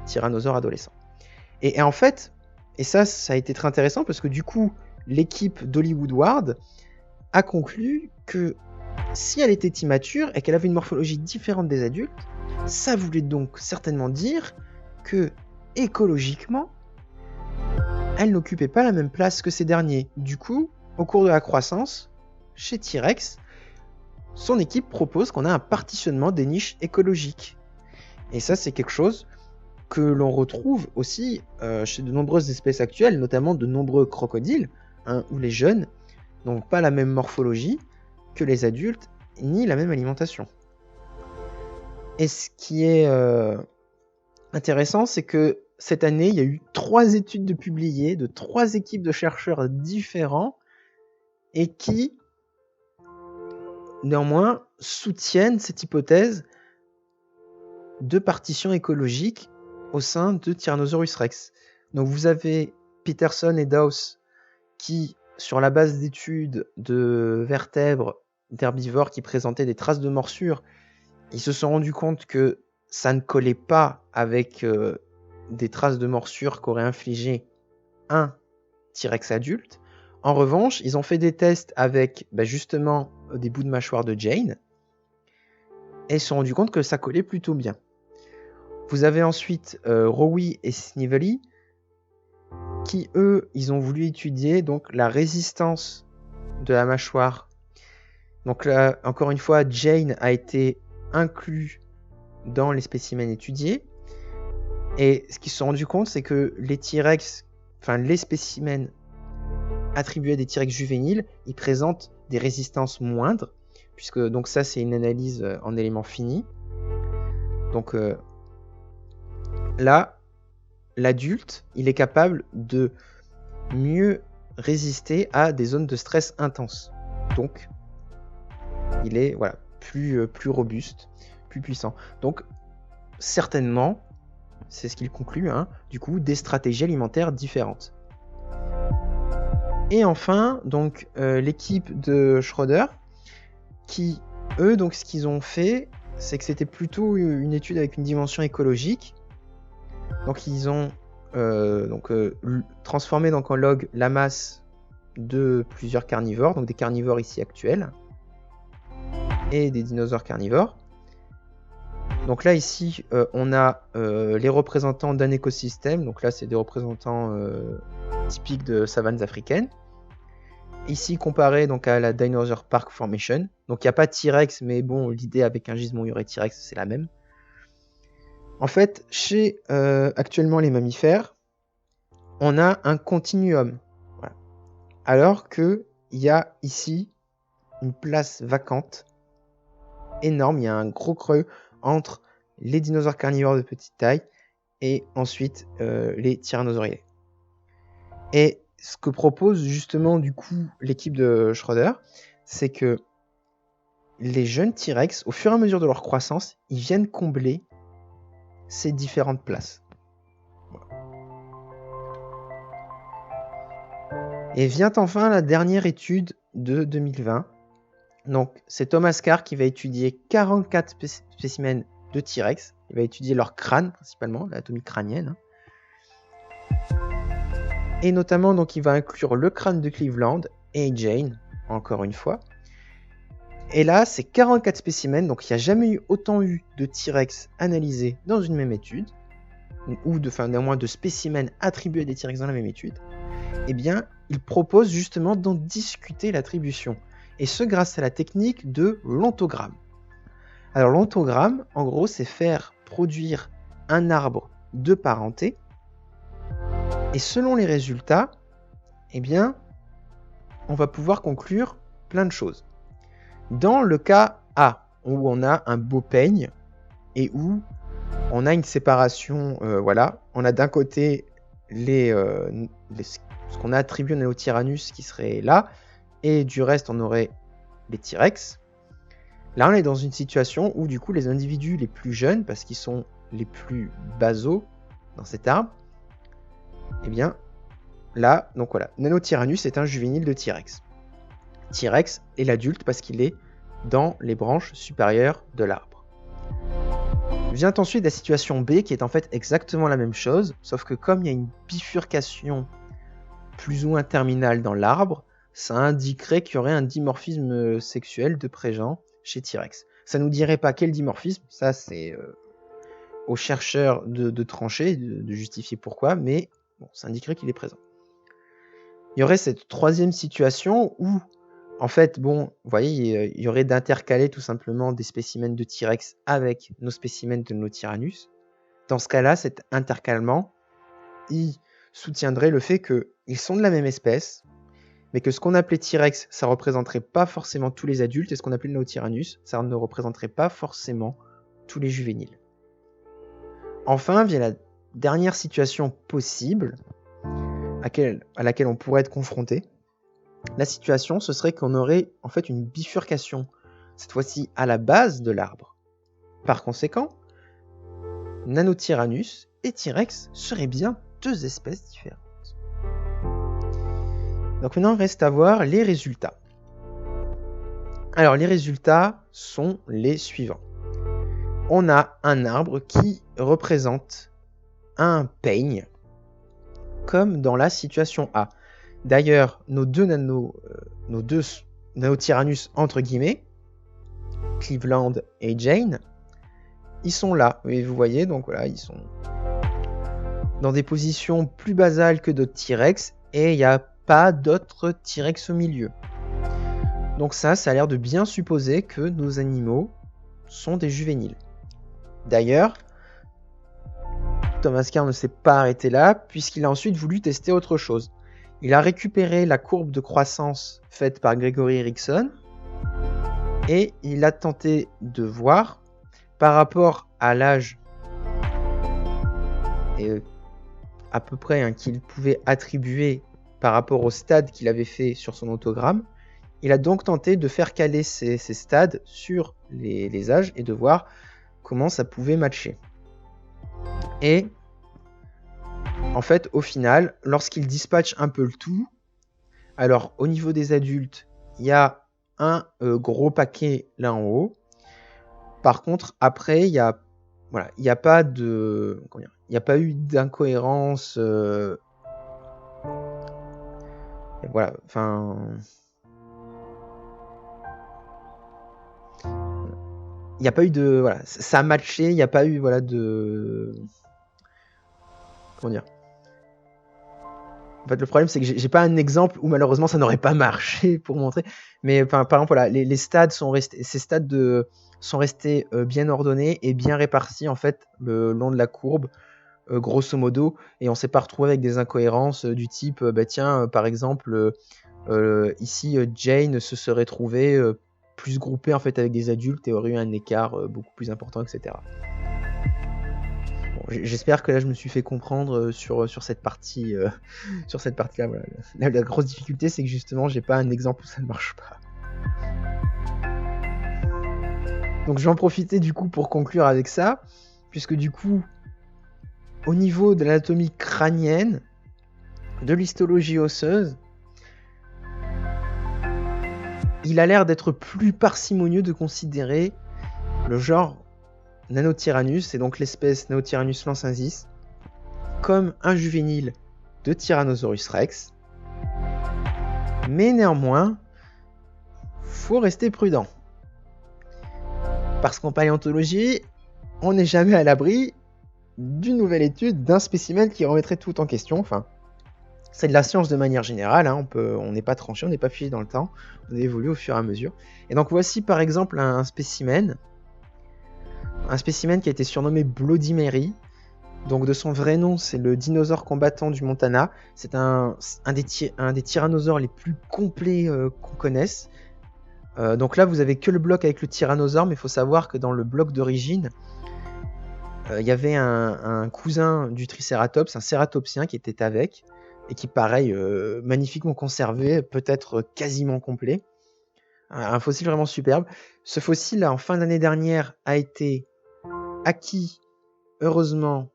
Tyrannosaure adolescent. Et en fait, et ça a été très intéressant parce que du coup, l'équipe d'Hollywood Ward a conclu que si elle était immature et qu'elle avait une morphologie différente des adultes, ça voulait donc certainement dire que, écologiquement, elle n'occupait pas la même place que ces derniers. Du coup, au cours de la croissance, chez T-Rex, son équipe propose qu'on a un partitionnement des niches écologiques. Et ça, c'est quelque chose que l'on retrouve aussi chez de nombreuses espèces actuelles, notamment de nombreux crocodiles, où les jeunes n'ont pas la même morphologie que les adultes, ni la même alimentation. Et ce qui est intéressant, c'est que cette année, il y a eu 3 études publiées de 3 équipes de chercheurs différents et qui, néanmoins, soutiennent cette hypothèse de partition écologique au sein de Tyrannosaurus rex. Donc vous avez Peterson et Dawes qui, sur la base d'études de vertèbres d'herbivores qui présentaient des traces de morsures, ils se sont rendus compte que ça ne collait pas avec des traces de morsures qu'aurait infligé un T-Rex adulte. En revanche, ils ont fait des tests avec justement des bouts de mâchoire de Jane et ils se sont rendus compte que ça collait plutôt bien. Vous avez ensuite Rowie et Snively qui, eux, ils ont voulu étudier donc la résistance de la mâchoire. Donc là, encore une fois, Jane a été inclus dans les spécimens étudiés. Et ce qu'ils se sont rendus compte, c'est que les T-Rex, enfin les spécimens attribués à des T-Rex juvéniles, ils présentent des résistances moindres, puisque donc ça c'est une analyse en éléments finis. Donc là, l'adulte, il est capable de mieux résister à des zones de stress intenses. Donc, il est plus robuste, plus puissant. Donc, certainement, c'est ce qu'il conclut, du coup, des stratégies alimentaires différentes. Et enfin, donc, l'équipe de Schroeder, qui, eux, donc, ce qu'ils ont fait, c'est que c'était plutôt une étude avec une dimension écologique. Donc, ils ont transformé donc, en log la masse de plusieurs carnivores, donc des carnivores ici actuels, et des dinosaures carnivores. Donc là, ici, on a les représentants d'un écosystème. Donc là, c'est des représentants typiques de savanes africaines. Ici, comparé donc, à la Dinosaur Park Formation. Donc il n'y a pas de T-Rex, mais bon, l'idée avec un gisement il y aurait T-Rex, c'est la même. En fait, chez actuellement les mammifères, on a un continuum. Voilà. Alors qu'il y a ici une place vacante énorme, il y a un gros creux entre les dinosaures carnivores de petite taille et ensuite les tyrannosauriens. Et ce que propose justement du coup l'équipe de Schroeder, c'est que les jeunes T-Rex, au fur et à mesure de leur croissance, ils viennent combler ces différentes places. Voilà. Et vient enfin la dernière étude de 2020. Donc, c'est Thomas Carr qui va étudier 44 spécimens de T-Rex. Il va étudier leur crâne principalement, l'anatomie crânienne. Et notamment, donc, il va inclure le crâne de Cleveland et Jane, encore une fois. Et là, c'est 44 spécimens, donc il n'y a jamais eu autant de T-Rex analysés dans une même étude, ou néanmoins de spécimens attribués à des T-Rex dans la même étude. Eh bien, il propose justement d'en discuter l'attribution. Et ce grâce à la technique de l'ontogramme. Alors l'ontogramme, en gros, c'est faire produire un arbre de parenté. Et selon les résultats, eh bien, on va pouvoir conclure plein de choses. Dans le cas A, où on a un beau peigne et où on a une séparation, on a d'un côté ce qu'on a attribué au Tyrannus qui serait là, et du reste on aurait les T-Rex. Là on est dans une situation où du coup les individus les plus jeunes, parce qu'ils sont les plus basaux dans cet arbre, eh bien là, donc voilà, Nanotyrannus est un juvénile de T-Rex. T-Rex est l'adulte parce qu'il est dans les branches supérieures de l'arbre. Vient ensuite la situation B qui est en fait exactement la même chose, sauf que comme il y a une bifurcation plus ou moins terminale dans l'arbre, ça indiquerait qu'il y aurait un dimorphisme sexuel de prégenre chez T-Rex. Ça nous dirait pas quel dimorphisme, ça c'est aux chercheurs de trancher, de justifier pourquoi, mais bon, ça indiquerait qu'il est présent. Il y aurait cette troisième situation où, en fait, bon, vous voyez, il y aurait d'intercaler tout simplement des spécimens de T-Rex avec nos spécimens de Nanotyrannus. Dans ce cas-là, cet intercalement, il soutiendrait le fait qu'ils sont de la même espèce, mais que ce qu'on appelait T-Rex, ça ne représenterait pas forcément tous les adultes, et ce qu'on appelait Nanotyrannus, ça ne représenterait pas forcément tous les juvéniles. Enfin, vient la dernière situation possible, à laquelle on pourrait être confronté. La situation, ce serait qu'on aurait en fait une bifurcation, cette fois-ci à la base de l'arbre. Par conséquent, Nanotyrannus et T-Rex seraient bien deux espèces différentes. Donc maintenant, il reste à voir les résultats. Alors, les résultats sont les suivants. On a un arbre qui représente un peigne, comme dans la situation A. D'ailleurs, nos deux Nanotyrannus entre guillemets, Cleveland et Jane, ils sont là. Et vous voyez, donc voilà, ils sont dans des positions plus basales que d'autres T-Rex, et il n'y a pas d'autres T-Rex au milieu. Donc ça a l'air de bien supposer que nos animaux sont des juvéniles. D'ailleurs, Thomas Carr ne s'est pas arrêté là, puisqu'il a ensuite voulu tester autre chose. Il a récupéré la courbe de croissance faite par Gregory Erickson, et il a tenté de voir, par rapport à l'âge et à peu près qu'il pouvait attribuer par rapport au stade qu'il avait fait sur son ontogramme, il a donc tenté de faire caler ces stades sur les âges et de voir comment ça pouvait matcher. Et en fait, au final, lorsqu'il dispatche un peu le tout, alors au niveau des adultes, il y a un gros paquet là en haut. Par contre, après, il y a pas de, il n'y a pas eu d'incohérence. Voilà, enfin. Il n'y a pas eu de. Voilà, ça a matché, il n'y a pas eu de. Comment dire ? En fait, le problème, c'est que j'ai pas un exemple où malheureusement ça n'aurait pas marché pour montrer. Mais par exemple, voilà, les stades sont restés. Ces stades sont restés bien ordonnés et bien répartis en fait le long de la courbe. grosso modo, et on s'est pas retrouvé avec des incohérences du type, par exemple, ici, Jane se serait trouvée plus groupée en fait avec des adultes et aurait eu un écart beaucoup plus important, etc. Bon, j'espère que là je me suis fait comprendre sur cette partie, sur cette partie-là. Voilà. La grosse difficulté, c'est que justement, j'ai pas un exemple où ça ne marche pas. Donc je vais en profiter du coup pour conclure avec ça, puisque du coup, au niveau de l'anatomie crânienne, de l'histologie osseuse, il a l'air d'être plus parcimonieux de considérer le genre Nanotyrannus, et donc l'espèce Nanotyrannus lancensis, comme un juvénile de Tyrannosaurus rex. Mais néanmoins, faut rester prudent. Parce qu'en paléontologie, on n'est jamais à l'abri d'une nouvelle étude d'un spécimen qui remettrait tout en question. Enfin, c'est de la science de manière générale, hein. On n'est pas tranché, on n'est pas figé dans le temps, on évolue au fur et à mesure. Et donc voici par exemple un spécimen qui a été surnommé Bloody Mary. Donc de son vrai nom, c'est le dinosaure combattant du Montana. C'est un des tyrannosaures les plus complets qu'on connaisse. Donc là, vous avez que le bloc avec le tyrannosaure, mais il faut savoir que dans le bloc d'origine, il y avait un cousin du Triceratops, un cératopsien qui était avec, et qui, pareil, magnifiquement conservé, peut-être quasiment complet. Un fossile vraiment superbe. Ce fossile, en fin d'année dernière, a été acquis, heureusement,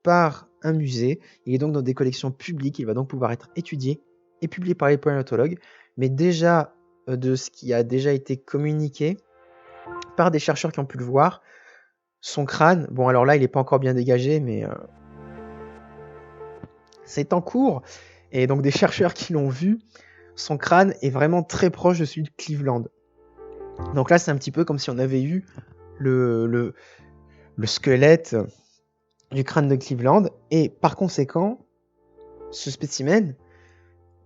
par un musée. Il est donc dans des collections publiques. Il va donc pouvoir être étudié et publié par les paléontologues. Mais déjà, de ce qui a déjà été communiqué par des chercheurs qui ont pu le voir, son crâne, bon alors là il n'est pas encore bien dégagé, mais c'est en cours, et donc des chercheurs qui l'ont vu, son crâne est vraiment très proche de celui de Cleveland. Donc là c'est un petit peu comme si on avait eu le squelette du crâne de Cleveland, et par conséquent, ce spécimen,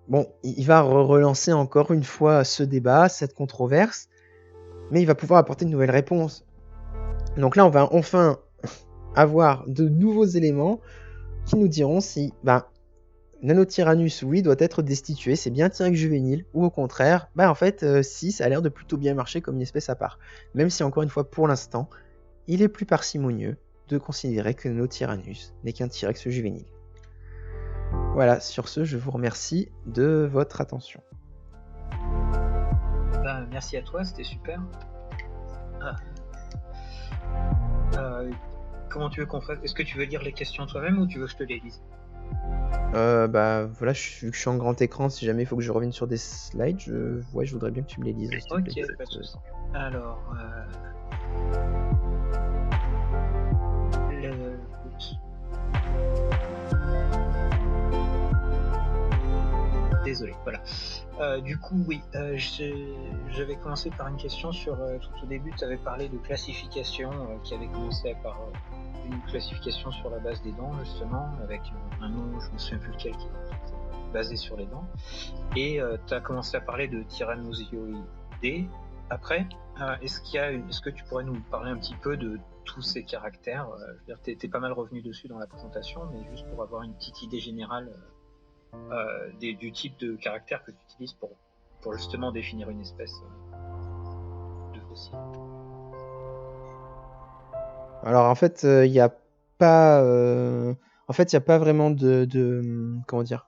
bon, il va relancer encore une fois ce débat, cette controverse, mais il va pouvoir apporter de nouvelles réponses. Donc là, on va enfin avoir de nouveaux éléments qui nous diront si Nanotyrannus, oui, doit être destitué, c'est bien T-Rex juvénile, ou au contraire, en fait, si, ça a l'air de plutôt bien marcher comme une espèce à part. Même si, encore une fois, pour l'instant, il est plus parcimonieux de considérer que Nanotyrannus n'est qu'un T-Rex juvénile. Voilà, sur ce, je vous remercie de votre attention. Merci à toi, c'était super. Comment tu veux qu'on fasse ? Est-ce que tu veux lire les questions toi-même ou tu veux que je te les lise ? Voilà, vu que je suis en grand écran, si jamais il faut que je revienne sur des slides, je voudrais bien que tu me les lises. Ok, pas de souci. Alors, désolé, voilà. Du coup, oui, j'avais commencé par une question sur, tout au début, tu avais parlé de classification, qui avait commencé par une classification sur la base des dents, justement, avec un nom, je me souviens plus lequel, qui était basé sur les dents. Et tu as commencé à parler de tyrannosioïdés. Après, est-ce que tu pourrais nous parler un petit peu de tous ces caractères ? Je veux dire, t'es pas mal revenu dessus dans la présentation, mais juste pour avoir une petite idée générale du type de caractère que tu utilises pour justement définir une espèce de fossile. Alors en fait, il n'y a pas, il y a pas vraiment de comment dire,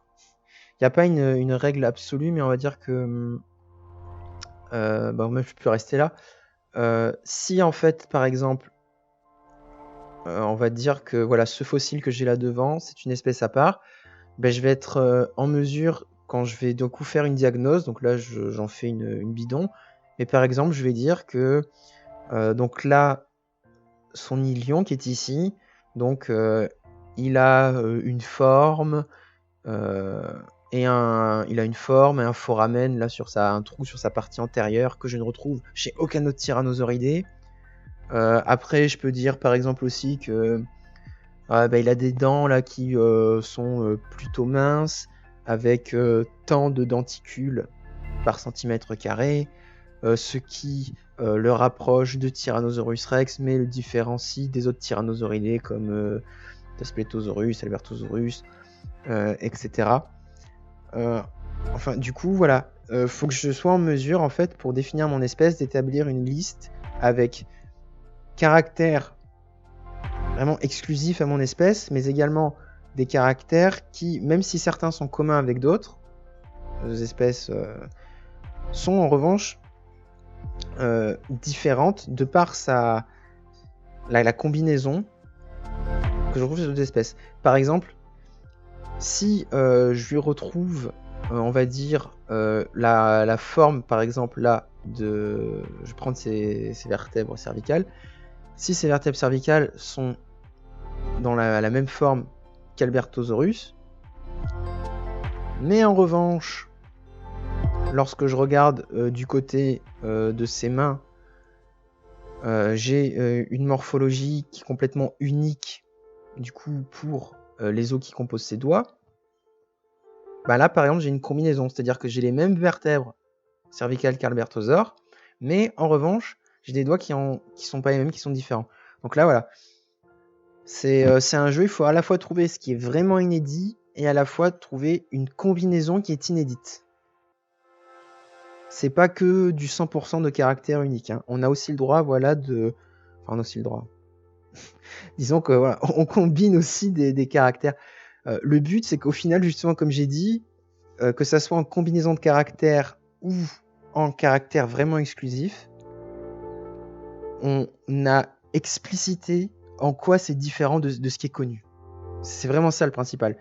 il n'y a pas une règle absolue, mais on va dire que moi je peux rester là. Si en fait, par exemple, on va dire que voilà, ce fossile que j'ai là devant, c'est une espèce à part, je vais être en mesure, quand je vais du coup faire une diagnose, donc là j'en fais une bidon, mais par exemple je vais dire que donc là son ilion qui est ici, donc il a une forme et il a une forme et un foramen là sur un trou sur sa partie antérieure que je ne retrouve chez aucun autre tyrannosauridé. Après je peux dire par exemple aussi que il a des dents là qui sont plutôt minces avec tant de denticules par centimètre carré, ce qui le rapproche de Tyrannosaurus rex mais le différencie des autres tyrannosauridés comme Daspletosaurus, Albertosaurus, etc. Enfin, du coup, voilà. Faut que je sois en mesure, en fait, pour définir mon espèce, d'établir une liste avec caractères vraiment exclusifs à mon espèce, mais également des caractères qui, même si certains sont communs avec d'autres espèces, sont en revanche différentes de par la combinaison que je retrouve chez d'autres espèces. Par exemple, si je lui retrouve, on va dire, la forme, par exemple, là, je vais prendre ces vertèbres cervicales. Si ces vertèbres cervicales sont dans la même forme qu'Albertosaurus, mais en revanche, lorsque je regarde du côté de ses mains, j'ai une morphologie qui est complètement unique, du coup, pour les os qui composent ses doigts. Bah là, par exemple, j'ai une combinaison, c'est-à-dire que j'ai les mêmes vertèbres cervicales qu'Albertosaure, mais en revanche, j'ai des doigts qui sont pas les mêmes, qui sont différents. Donc là, voilà. C'est un jeu, il faut à la fois trouver ce qui est vraiment inédit et à la fois trouver une combinaison qui est inédite. C'est pas que du 100% de caractères uniques, hein. On a aussi le droit, voilà, Enfin, on a aussi le droit. Disons que, voilà, on combine aussi des caractères. Le but, c'est qu'au final, justement, comme j'ai dit, que ça soit en combinaison de caractères ou en caractères vraiment exclusifs, on a explicité en quoi c'est différent de ce qui est connu. C'est vraiment ça le principal.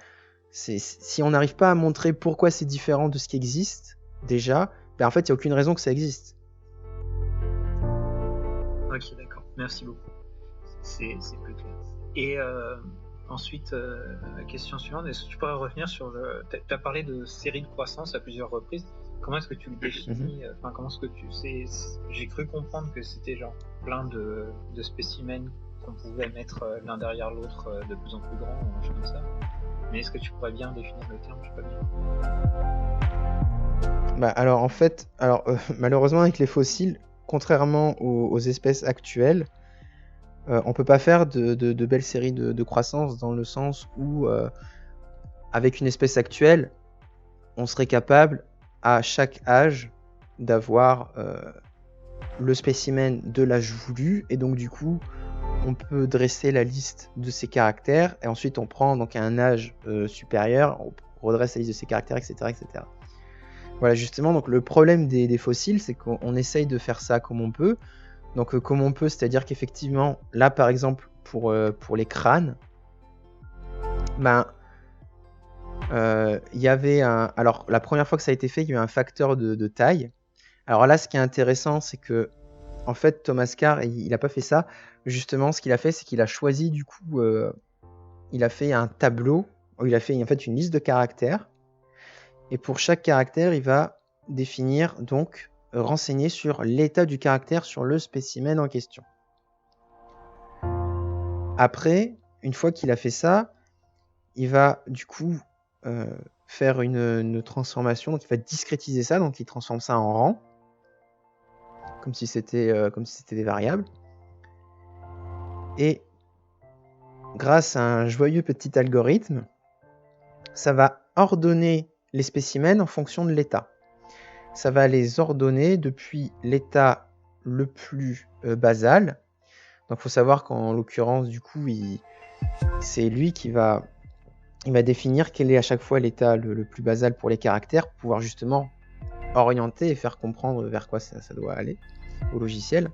Si on n'arrive pas à montrer pourquoi c'est différent de ce qui existe, déjà, ben en fait, il n'y a aucune raison que ça existe. Ok, d'accord. Merci beaucoup. C'est plus clair. Et ensuite, la question suivante, est-ce que tu pourrais revenir sur tu as parlé de série de croissance à plusieurs reprises. Comment est-ce que tu le définis? Enfin, comment est-ce que tu sais? J'ai cru comprendre que c'était genre plein de spécimens qu'on pouvait mettre l'un derrière l'autre de plus en plus grands, ou un chose comme ça. Mais est-ce que tu pourrais bien définir le terme? Je sais pas bien. Bah alors en fait, malheureusement avec les fossiles, contrairement aux espèces actuelles, on peut pas faire de belles séries de croissance, dans le sens où avec une espèce actuelle, on serait capable à chaque âge d'avoir le spécimen de l'âge voulu, et donc du coup on peut dresser la liste de ses caractères, et ensuite on prend donc un âge supérieur, on redresse la liste de ses caractères, etc., etc. Voilà, justement, donc le problème des fossiles, c'est qu'on essaye de faire ça comme on peut. Donc comme on peut, c'est-à-dire qu'effectivement, là par exemple, pour les crânes, ben, y avait alors la première fois que ça a été fait, il y a eu un facteur de taille. Alors là, ce qui est intéressant, c'est que en fait, Thomas Carr, il n'a pas fait ça. Justement, ce qu'il a fait, c'est qu'il a choisi, du coup, il a fait un tableau, où il a fait en fait une liste de caractères. Et pour chaque caractère, il va définir, donc, renseigner sur l'état du caractère sur le spécimen en question. Après, une fois qu'il a fait ça, il va, du coup, faire une transformation. Donc, il va discrétiser ça, donc il transforme ça en rang, comme si c'était des variables. Et grâce à un joyeux petit algorithme, ça va ordonner les spécimens en fonction de l'état. Ça va les ordonner depuis l'état le plus basal. Donc il faut savoir qu'en l'occurrence, du coup, c'est lui qui va définir quel est à chaque fois l'état le plus basal pour les caractères, pour pouvoir justement orienter et faire comprendre vers quoi ça doit aller au logiciel.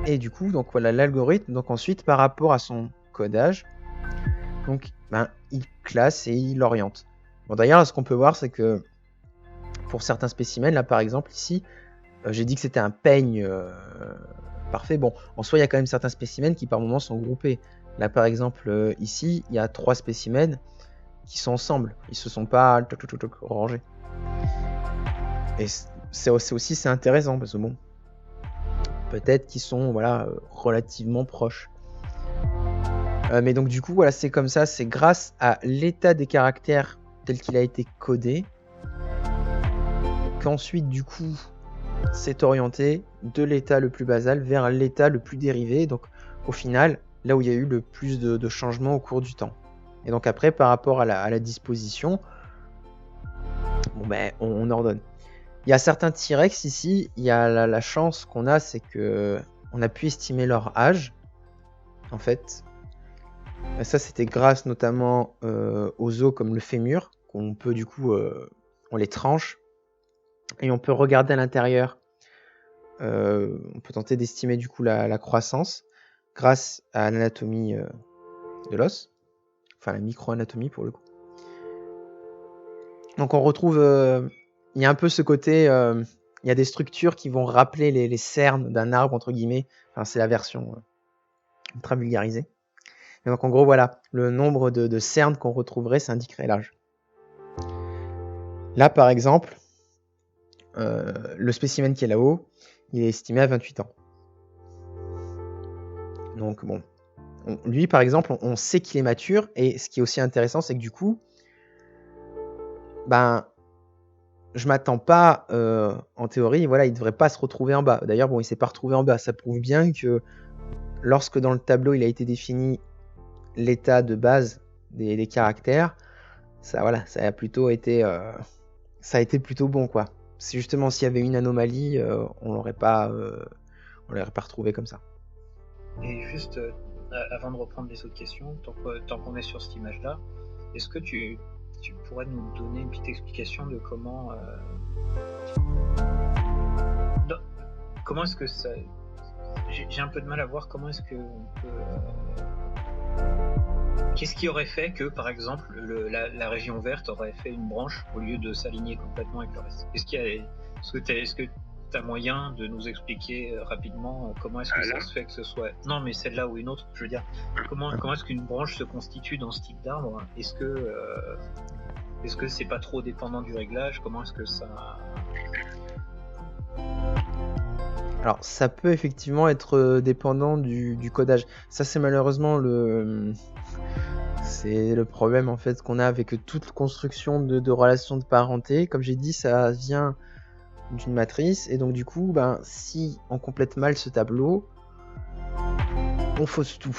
Et du coup, donc voilà l'algorithme. Donc ensuite, par rapport à son codage, donc il classe et il oriente. Bon, d'ailleurs, ce qu'on peut voir, c'est que pour certains spécimens, là par exemple ici, j'ai dit que c'était un peigne parfait. Bon, en soi, il y a quand même certains spécimens qui par moments sont groupés. Là par exemple, ici, il y a 3 spécimens qui sont ensemble. Ils se sont pas rangés. Et c'est intéressant parce que bon, peut-être qu'ils sont relativement proches. Mais donc du coup, voilà, c'est comme ça, c'est grâce à l'état des caractères tel qu'il a été codé qu'ensuite, du coup, c'est orienté de l'état le plus basal vers l'état le plus dérivé. Donc au final, là où il y a eu le plus de changements au cours du temps. Et donc après, par rapport à la disposition, bon ben, on ordonne. Il y a certains T-Rex ici, il y a la chance qu'on a, c'est que on a pu estimer leur âge, en fait. Et ça, c'était grâce notamment aux os comme le fémur, qu'on peut du coup, on les tranche, et on peut regarder à l'intérieur. On peut tenter d'estimer du coup la croissance grâce à l'anatomie de l'os, enfin la micro-anatomie pour le coup. Donc on retrouve, il y a un peu ce côté, il y a des structures qui vont rappeler les cernes d'un arbre entre guillemets. Enfin, c'est la version ultra vulgarisée. Et donc en gros voilà, le nombre de cernes qu'on retrouverait, ça indiquerait l'âge. Là par exemple, le spécimen qui est là-haut, il est estimé à 28 ans. Donc bon, lui par exemple, on sait qu'il est mature, et ce qui est aussi intéressant, c'est que du coup, ben, je m'attends pas, en théorie, voilà, il devrait pas se retrouver en bas. D'ailleurs, bon, il s'est pas retrouvé en bas. Ça prouve bien que lorsque dans le tableau il a été défini l'état de base des caractères, ça, voilà, ça a plutôt été, ça a été plutôt bon, quoi. C'est justement s'il y avait une anomalie, on l'aurait pas retrouvé comme ça. Et juste avant de reprendre les autres questions, tant qu'on est sur cette image-là, est-ce que tu pourrais nous donner une petite explication de comment comment est-ce que ça... J'ai un peu de mal à voir comment est-ce que on peut... Qu'est-ce qui aurait fait que, par exemple, la région verte aurait fait une branche au lieu de s'aligner complètement avec le reste? Est-ce que tu as moyen de nous expliquer rapidement comment est-ce que ça se fait que ce soit... Non, mais celle-là ou une autre, je veux dire, comment est-ce qu'une branche se constitue dans ce type d'arbre? Est-ce que c'est pas trop dépendant du réglage? Comment est-ce que ça... Alors, ça peut effectivement être dépendant du codage. Ça, c'est malheureusement c'est le problème en fait qu'on a avec toute construction de relations de parenté. Comme j'ai dit, ça vient d'une matrice, et donc du coup, ben, si on complète mal ce tableau, on fausse tout.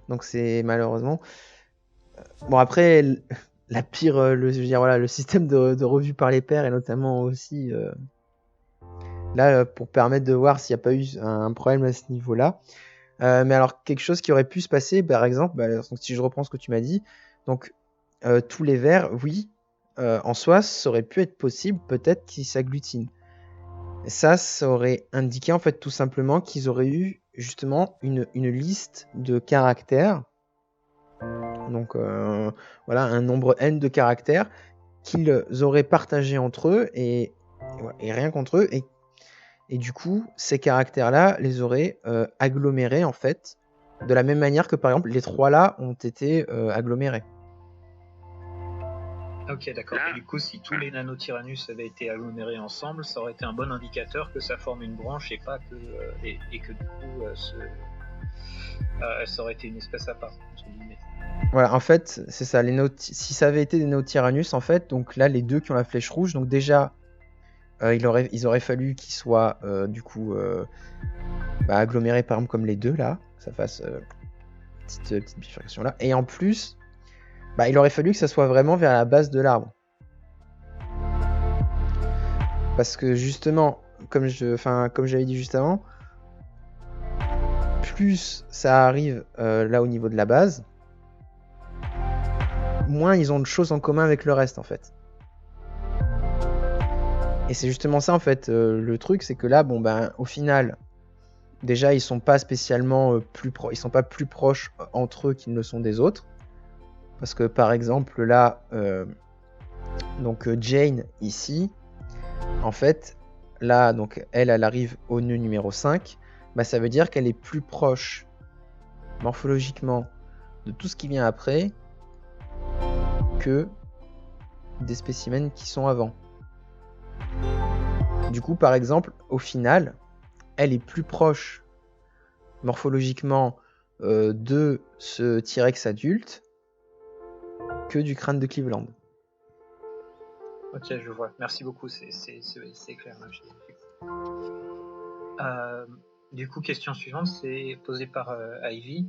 Donc c'est malheureusement... Bon, après, la pire, je veux dire, voilà, le système de revue par les pairs est notamment aussi là pour permettre de voir s'il n'y a pas eu un problème à ce niveau-là. Mais alors, quelque chose qui aurait pu se passer, par exemple, donc, si je reprends ce que tu m'as dit, donc tous les vers, oui, en soi, ça aurait pu être possible, peut-être qu'ils s'agglutinent. Ça aurait indiqué en fait tout simplement qu'ils auraient eu justement une liste de caractères, donc voilà, un nombre n de caractères qu'ils auraient partagé entre eux, et rien qu'entre eux, et du coup, ces caractères-là les auraient agglomérés en fait, de la même manière que par exemple les trois là ont été agglomérés. Ok, d'accord. Et du coup, si tous les nanotyrannus avaient été agglomérés ensemble, ça aurait été un bon indicateur que ça forme une branche et pas que et que du coup, ça aurait été une espèce à part, entre guillemets. Voilà, en fait, c'est ça. Si ça avait été des nanotyrannus, en fait, donc là, les deux qui ont la flèche rouge, donc déjà, ils auraient fallu qu'ils soient du coup agglomérés, par exemple, comme les deux là, que ça fasse petite bifurcation là. Et en plus, il aurait fallu que ça soit vraiment vers la base de l'arbre. Parce que justement, comme j'avais dit juste avant, plus ça arrive là au niveau de la base, moins ils ont de choses en commun avec le reste en fait. Et c'est justement ça en fait, le truc, c'est que là, bon au final, déjà ils sont pas spécialement ils sont pas plus proches entre eux qu'ils ne le sont des autres. Parce que par exemple là, donc Jane ici, en fait, là donc elle arrive au nœud numéro 5, ça veut dire qu'elle est plus proche morphologiquement de tout ce qui vient après que des spécimens qui sont avant. Du coup, par exemple, au final, elle est plus proche morphologiquement de ce T-Rex adulte que du crâne de Cleveland. Ok, je vois. Merci beaucoup, c'est clair. Du coup, question suivante, c'est posée par Ivy.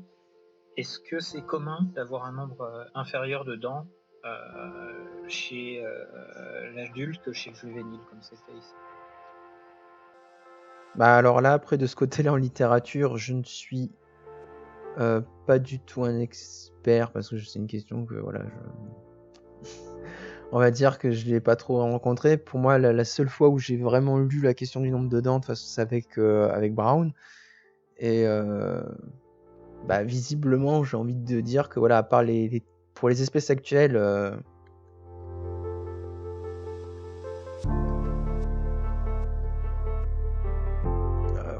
est-ce que c'est commun d'avoir un nombre inférieur de dents chez l'adulte que chez le juvénile, comme c'est fait ici? Bah alors là, après, de ce côté-là en littérature, je ne suis pas du tout un expert, parce que c'est une question que, voilà, on va dire que je l'ai pas trop rencontré. Pour moi, la seule fois où j'ai vraiment lu la question du nombre de dents, de toute façon, c'est avec Brown. Et bah, visiblement, j'ai envie de dire que, voilà, à part pour les espèces actuelles,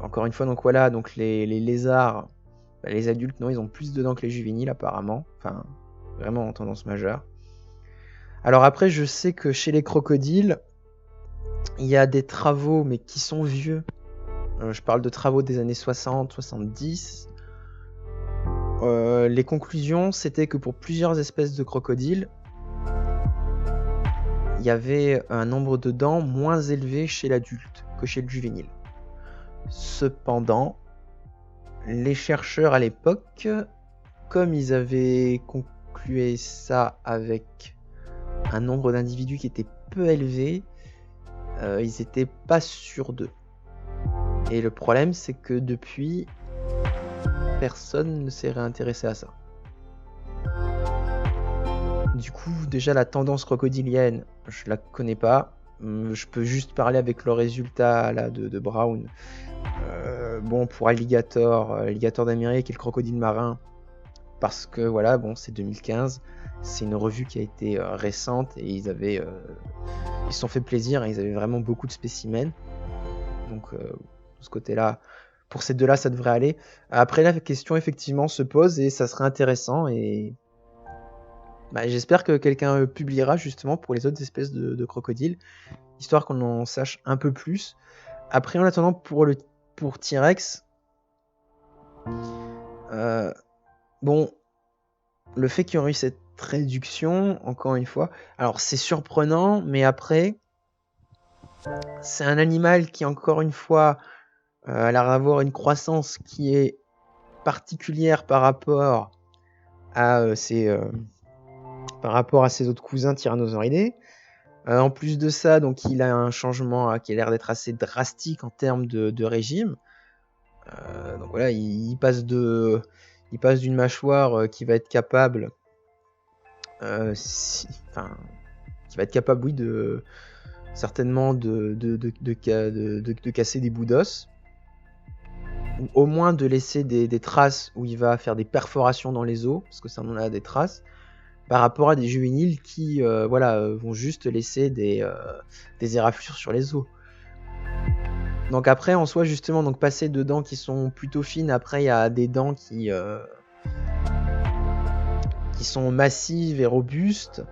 encore une fois, donc voilà, donc les lézards, bah, les adultes, non, ils ont plus de dents que les juvéniles apparemment, enfin, vraiment en tendance majeure. Alors après, je sais que chez les crocodiles, il y a des travaux, mais qui sont vieux. Je parle de travaux des années 60, 70. Les conclusions, c'était que pour plusieurs espèces de crocodiles, il y avait un nombre de dents moins élevé chez l'adulte que chez le juvénile. Cependant, les chercheurs à l'époque, comme ils avaient conclué ça avec un nombre d'individus qui était peu élevé, ils étaient pas sûrs d'eux. Et le problème, c'est que depuis, personne ne s'est réintéressé à ça. Du coup, déjà la tendance crocodilienne, je la connais pas. Je peux juste parler avec le résultat là de Brown. Bon, pour Alligator d'Amérique et le crocodile marin, parce que voilà, bon, c'est 2015, c'est une revue qui a été récente et ils se sont fait plaisir et ils avaient vraiment beaucoup de spécimens. Donc, de ce côté-là, pour ces deux-là, ça devrait aller. Après, la question effectivement se pose et ça serait intéressant et bah, j'espère que quelqu'un publiera justement pour les autres espèces de crocodiles, histoire qu'on en sache un peu plus. Après, en attendant, pour T-Rex, bon, le fait qu'il y aurait eu cette réduction, encore une fois, alors c'est surprenant, mais après, c'est un animal qui, encore une fois, a l'air d'avoir une croissance qui est particulière par rapport à ses autres cousins tyrannosauridés. En plus de ça, donc il a un changement qui a l'air d'être assez drastique en termes de régime. Donc voilà, il passe d'une mâchoire qui va être capable, qui va être capable, oui, certainement de casser des bouts d'os, ou au moins de laisser des traces où il va faire des perforations dans les os, parce que ça en a des traces, par rapport à des juvéniles qui vont juste laisser des éraflures sur les os. Donc après, en soi, justement, donc passer de dents qui sont plutôt fines, après il y a des dents qui sont massives et robustes.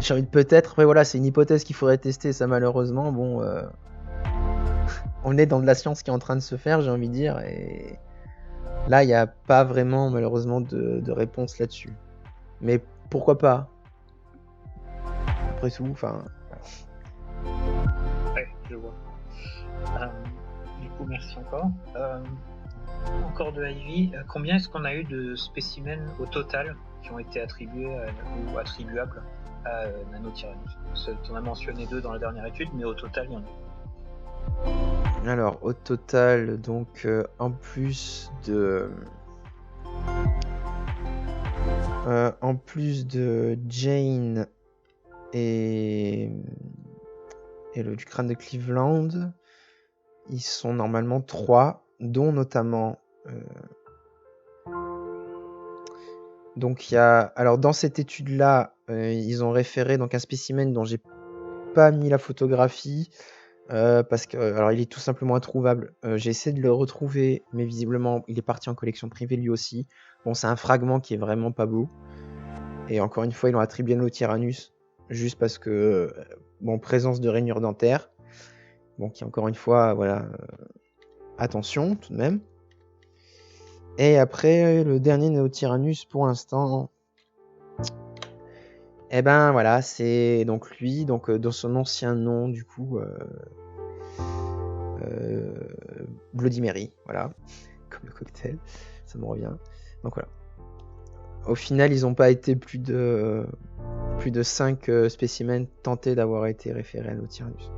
J'ai envie de peut-être, mais voilà, c'est une hypothèse qu'il faudrait tester, ça malheureusement. Bon, on est dans de la science qui est en train de se faire, j'ai envie de dire, et là, il n'y a pas vraiment, malheureusement, de réponse là-dessus. Mais pourquoi pas? Après tout, enfin... Ouais, je vois. Du coup, merci encore. Encore de Ivy. Combien est-ce qu'on a eu de spécimens au total qui ont été attribués ou attribuables à Nanotyrannus? On a mentionné 2 dans la dernière étude, mais au total, il y en a eu. Alors, au total, donc, en plus de Jane et du crâne de Cleveland, ils sont normalement 3, dont notamment... donc, il y a... Alors, dans cette étude-là, ils ont référé donc un spécimen dont j'ai pas mis la photographie, parce que alors il est tout simplement introuvable. J'ai essayé de le retrouver, mais visiblement il est parti en collection privée lui aussi. Bon, c'est un fragment qui est vraiment pas beau. Et encore une fois, ils l'ont attribué à Nanotyrannus, juste parce que bon, présence de rainures dentaires. Bon, qui encore une fois, voilà, attention tout de même. Et après, le dernier Nanotyrannus pour l'instant, et ben voilà, c'est donc lui, donc dans son ancien nom du coup. Bloody Mary, voilà, comme le cocktail, ça me revient. Donc voilà. Au final, ils n'ont pas été plus de 5 spécimens tentés d'avoir été référés à Notyrannus.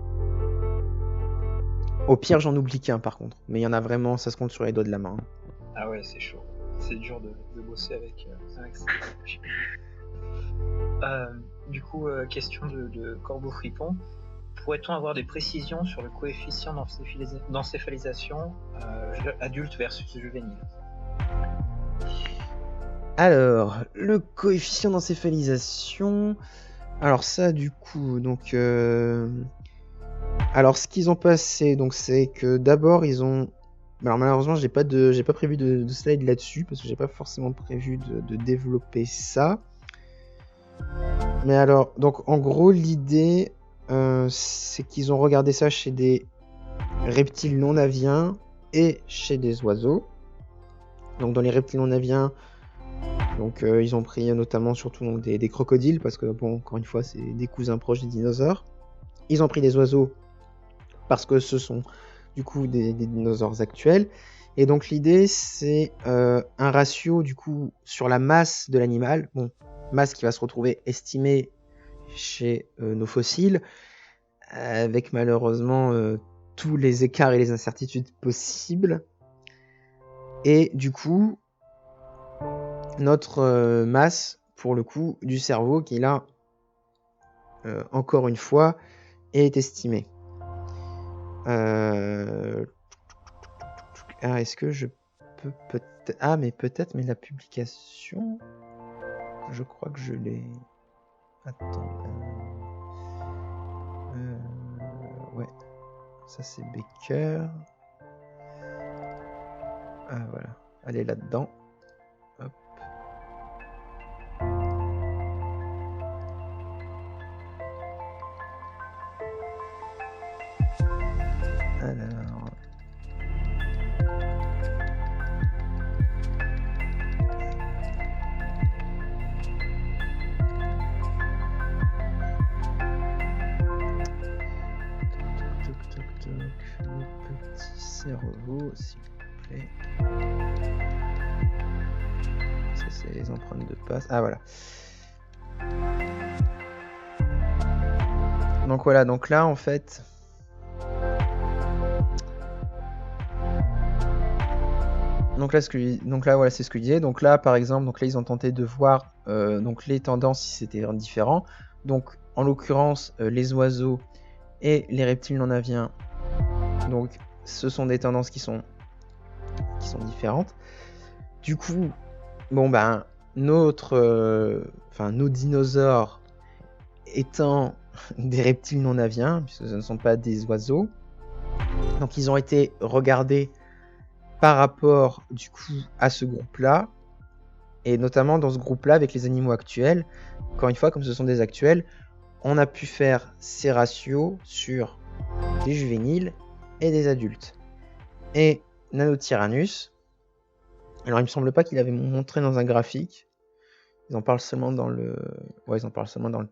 Au pire, j'en oublie qu'un par contre, mais il y en a vraiment, ça se compte sur les doigts de la main. Ah ouais, c'est chaud. C'est dur de bosser avec ça. Du coup, question de Corbeau Fripon. Pourrait-on avoir des précisions sur le coefficient d'encéphalisation adulte versus juvénile? Alors, le coefficient d'encéphalisation... Alors ça, du coup, donc... Alors, ce qu'ils ont passé, donc, c'est que d'abord, ils ont... Alors malheureusement, j'ai pas prévu de slide là-dessus, parce que j'ai pas forcément prévu de développer ça. Mais alors, donc en gros, l'idée, c'est qu'ils ont regardé ça chez des reptiles non aviens et chez des oiseaux. Donc dans les reptiles non aviens, donc ils ont pris notamment surtout donc, des crocodiles, parce que bon, encore une fois, c'est des cousins proches des dinosaures. Ils ont pris des oiseaux parce que ce sont du coup des dinosaures actuels. Et donc l'idée, c'est un ratio du coup sur la masse de l'animal. Bon, masse qui va se retrouver estimée chez nos fossiles, avec malheureusement tous les écarts et les incertitudes possibles. Et du coup, notre masse, pour le coup, du cerveau, qui là, encore une fois, est estimée. Ah, est-ce que je peux peut-être... Ah, mais peut-être, mais la publication... Je crois que je l'ai... Attends... Ouais. Ça, c'est Becker. Ah, voilà. Elle est là-dedans. Hop. Alors... Le petit cerveau, s'il vous plaît. Ça, c'est les empreintes de passe. Ah, voilà. Donc voilà, donc là, en fait... Donc là, voilà, c'est ce que je disais. Donc là, par exemple, donc là, ils ont tenté de voir donc les tendances si c'était différent. Donc, en l'occurrence, les oiseaux et les reptiles non aviens. Donc, ce sont des tendances qui sont différentes. Du coup, bon ben, nos dinosaures étant des reptiles non aviens, puisque ce ne sont pas des oiseaux. Donc, ils ont été regardés par rapport du coup à ce groupe-là, et notamment dans ce groupe-là avec les animaux actuels. Encore une fois, comme ce sont des actuels, on a pu faire ces ratios sur des juvéniles et des adultes. Et Nanotyrannus, alors il me semble pas qu'il avait montré dans un graphique, ils en parlent seulement dans le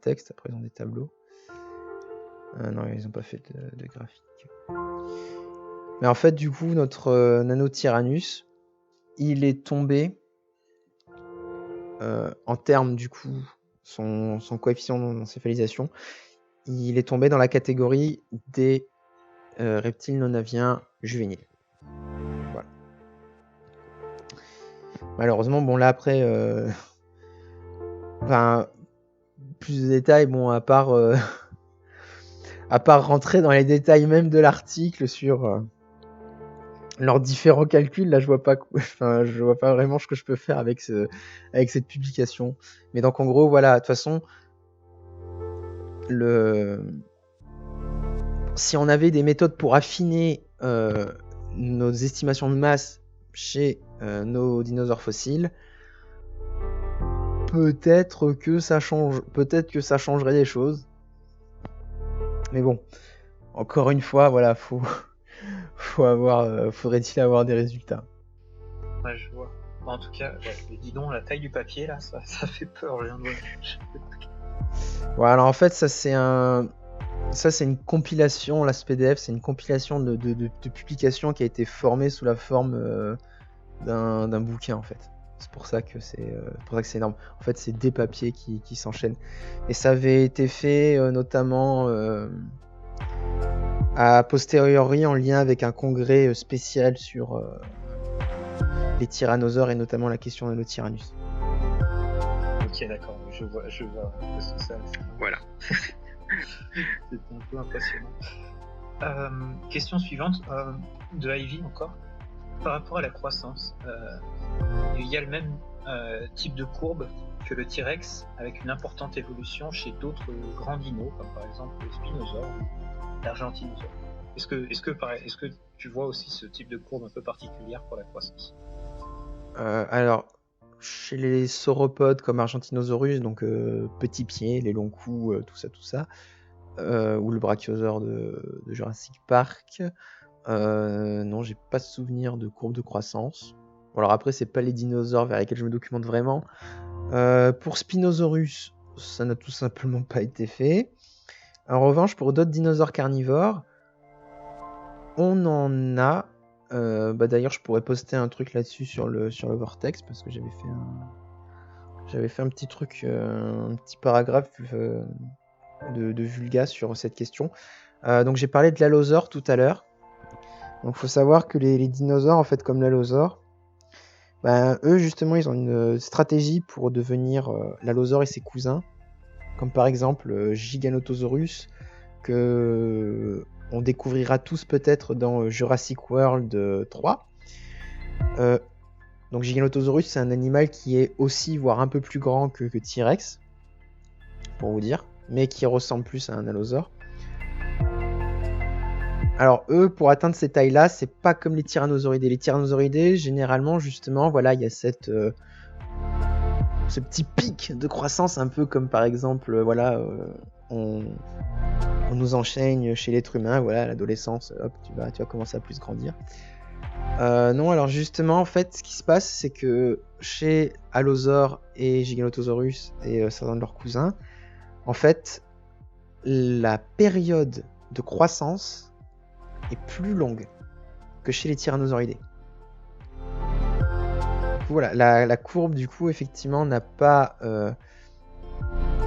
texte, après ils ont des tableaux. Non, ils n'ont pas fait de graphique. Mais en fait, du coup, notre Nanotyrannus, il est tombé en termes, du coup, son coefficient d'encéphalisation, il est tombé dans la catégorie des reptiles non aviens juvéniles. Voilà. Malheureusement, bon là après, plus de détails, bon à part rentrer dans les détails même de l'article sur leurs différents calculs, là je vois pas vraiment ce que je peux faire avec cette publication. Mais donc en gros voilà, de toute façon, si on avait des méthodes pour affiner nos estimations de masse chez nos dinosaures fossiles, peut-être que ça changerait des choses. Mais bon, encore une fois, voilà, faudrait-il avoir des résultats. Ouais, je vois. En tout cas, ouais, dis donc, la taille du papier là, ça fait peur, je viens de voir. Ouais, alors en fait, ça c'est un Ça, c'est une compilation, l'ASPDF, c'est une compilation de publications qui a été formée sous la forme d'un bouquin, en fait. C'est pour ça que c'est énorme. En fait, c'est des papiers qui s'enchaînent. Et ça avait été fait notamment a posteriori en lien avec un congrès spécial sur les tyrannosaures et notamment la question de nos tyrannus. Ok, d'accord, je vois c'est ça. Voilà. C'était un peu impressionnant. Question suivante, de Ivy encore. Par rapport à la croissance, il y a le même type de courbe que le T-Rex, avec une importante évolution chez d'autres grands dinos, comme par exemple le Spinosaure ou l'Argentinosaure. Est-ce que tu vois aussi ce type de courbe un peu particulière pour la croissance? Alors, chez les sauropodes comme Argentinosaurus, donc petits pieds, les longs coups, tout ça, ou le brachiosaure de Jurassic Park, non, j'ai pas de souvenir de courbe de croissance. Bon, alors après, c'est pas les dinosaures vers lesquels je me documente vraiment. Pour Spinosaurus, ça n'a tout simplement pas été fait. En revanche, pour d'autres dinosaures carnivores, on en a. D'ailleurs, je pourrais poster un truc là-dessus sur le Vortex parce que j'avais fait un petit truc, un petit paragraphe de Vulga sur cette question. Donc j'ai parlé de l'allosaure tout à l'heure. Donc faut savoir que les dinosaures, en fait, comme l'allosaure, eux justement, ils ont une stratégie pour devenir l'allosaure et ses cousins, comme par exemple Giganotosaurus, que on découvrira tous peut-être dans Jurassic World 3. Donc Giganotosaurus, c'est un animal qui est aussi, voire un peu plus grand que T-Rex, pour vous dire, mais qui ressemble plus à un allosaure. Alors eux, pour atteindre ces tailles-là, c'est pas comme les tyrannosauridés. Les tyrannosauridés, généralement, justement, voilà, il y a ce petit pic de croissance, un peu comme par exemple, on nous enchaîne chez l'être humain, voilà, à l'adolescence, hop, tu vas commencer à plus grandir. Non, alors justement, en fait, ce qui se passe, c'est que chez Allosaure et Giganotosaurus et certains de leurs cousins, en fait, la période de croissance est plus longue que chez les tyrannosauridés. Voilà, la courbe, du coup, effectivement, n'a pas...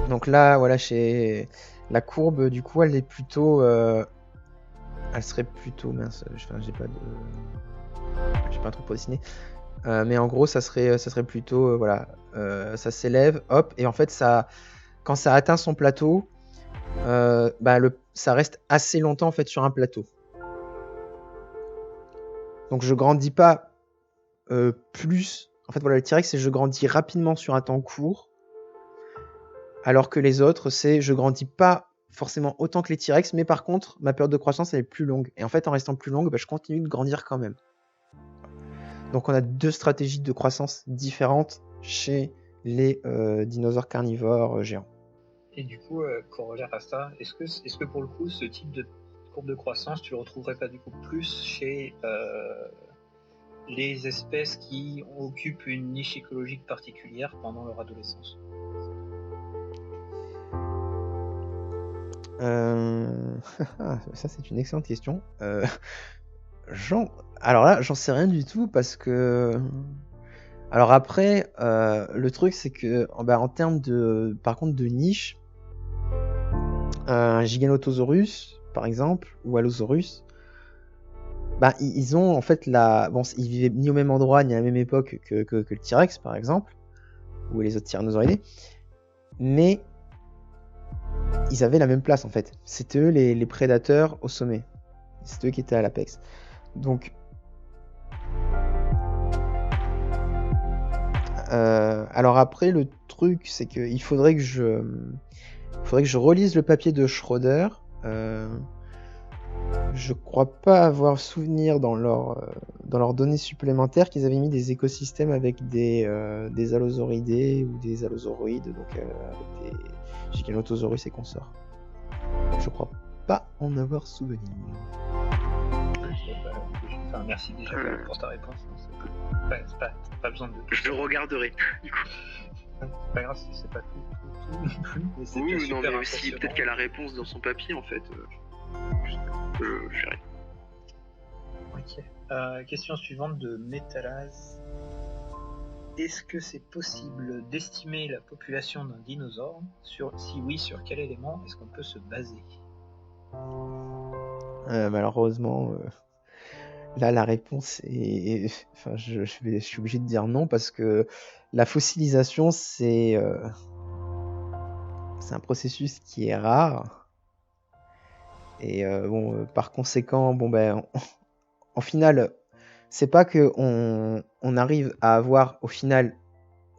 Donc là, voilà, chez... La courbe, du coup, elle est plutôt... Elle serait plutôt... Mince, j'ai pas un truc pour dessiner. Mais en gros, ça serait plutôt... ça s'élève, hop, et en fait, quand ça atteint son plateau, ça reste assez longtemps, en fait, sur un plateau. Donc je grandis pas plus. En fait, voilà, le T-Rex, c'est je grandis rapidement sur un temps court. Alors que les autres, c'est je grandis pas forcément autant que les T-Rex, mais par contre, ma période de croissance, elle est plus longue. Et en fait, en restant plus longue, je continue de grandir quand même. Donc on a deux stratégies de croissance différentes chez les dinosaures carnivores géants. Et du coup, corollaire à ça, est-ce que pour le coup, ce type de courbe de croissance, tu le retrouverais pas du coup plus chez les espèces qui occupent une niche écologique particulière pendant leur adolescence? Ça, c'est une excellente question. Alors là, j'en sais rien du tout parce que... Alors après, le truc, c'est que en termes par contre, de niche, Giganotosaurus, par exemple, ou Allosaurus, ils ont en fait ils vivaient ni au même endroit ni à la même époque que le T-Rex, par exemple, ou les autres tyrannosauridés, mais ils avaient la même place en fait. C'était eux les prédateurs au sommet. C'était eux qui étaient à l'apex. Donc, alors après, le truc, c'est qu'il faudrait que je relise le papier de Schroeder. Je crois pas avoir souvenir dans leurs données supplémentaires qu'ils avaient mis des écosystèmes avec des allosauridés ou des allosauroïdes, donc avec des Giganotosaurus et consorts. Je crois pas en avoir souvenir. Enfin, merci déjà pour ta réponse. C'est pas besoin de... Je regarderai, du coup. C'est pas grave si c'est pas tout fou non plus, mais c'est Oui, super non, mais aussi impressionnant. peut-être qu'elle a la réponse dans son papier en fait. Je fais rien. Ok. Question suivante de Metalaz. Est-ce que c'est possible d'estimer la population d'un dinosaure? Si oui, sur quel élément est-ce qu'on peut se baser? Malheureusement, là, la réponse est. Enfin, je suis obligé de dire non parce que la fossilisation, c'est un processus qui est rare. Et par conséquent, en final, c'est pas que on arrive à avoir au final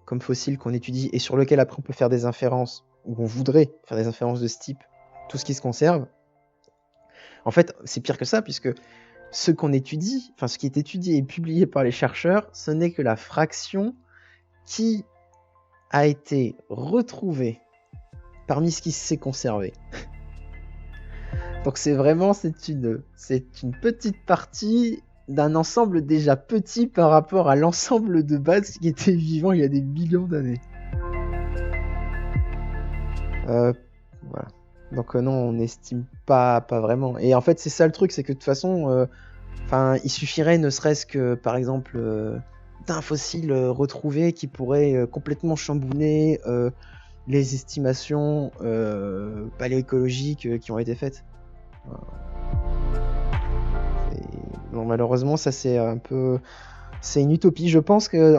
comme fossile qu'on étudie et sur lequel après on peut faire des inférences, ou on voudrait faire des inférences de ce type, tout ce qui se conserve. En fait, c'est pire que ça, puisque ce qu'on étudie, enfin ce qui est étudié et publié par les chercheurs, ce n'est que la fraction qui a été retrouvée parmi ce qui s'est conservé. Donc c'est une petite partie d'un ensemble déjà petit par rapport à l'ensemble de base qui était vivant il y a des millions d'années. Voilà. Donc non, on n'estime pas vraiment. Et en fait, c'est ça le truc, c'est que de toute façon, il suffirait ne serait-ce que, par exemple, d'un fossile retrouvé qui pourrait complètement chambouler les estimations paléoécologiques qui ont été faites. Bon, malheureusement, ça c'est un peu, c'est une utopie. Je pense que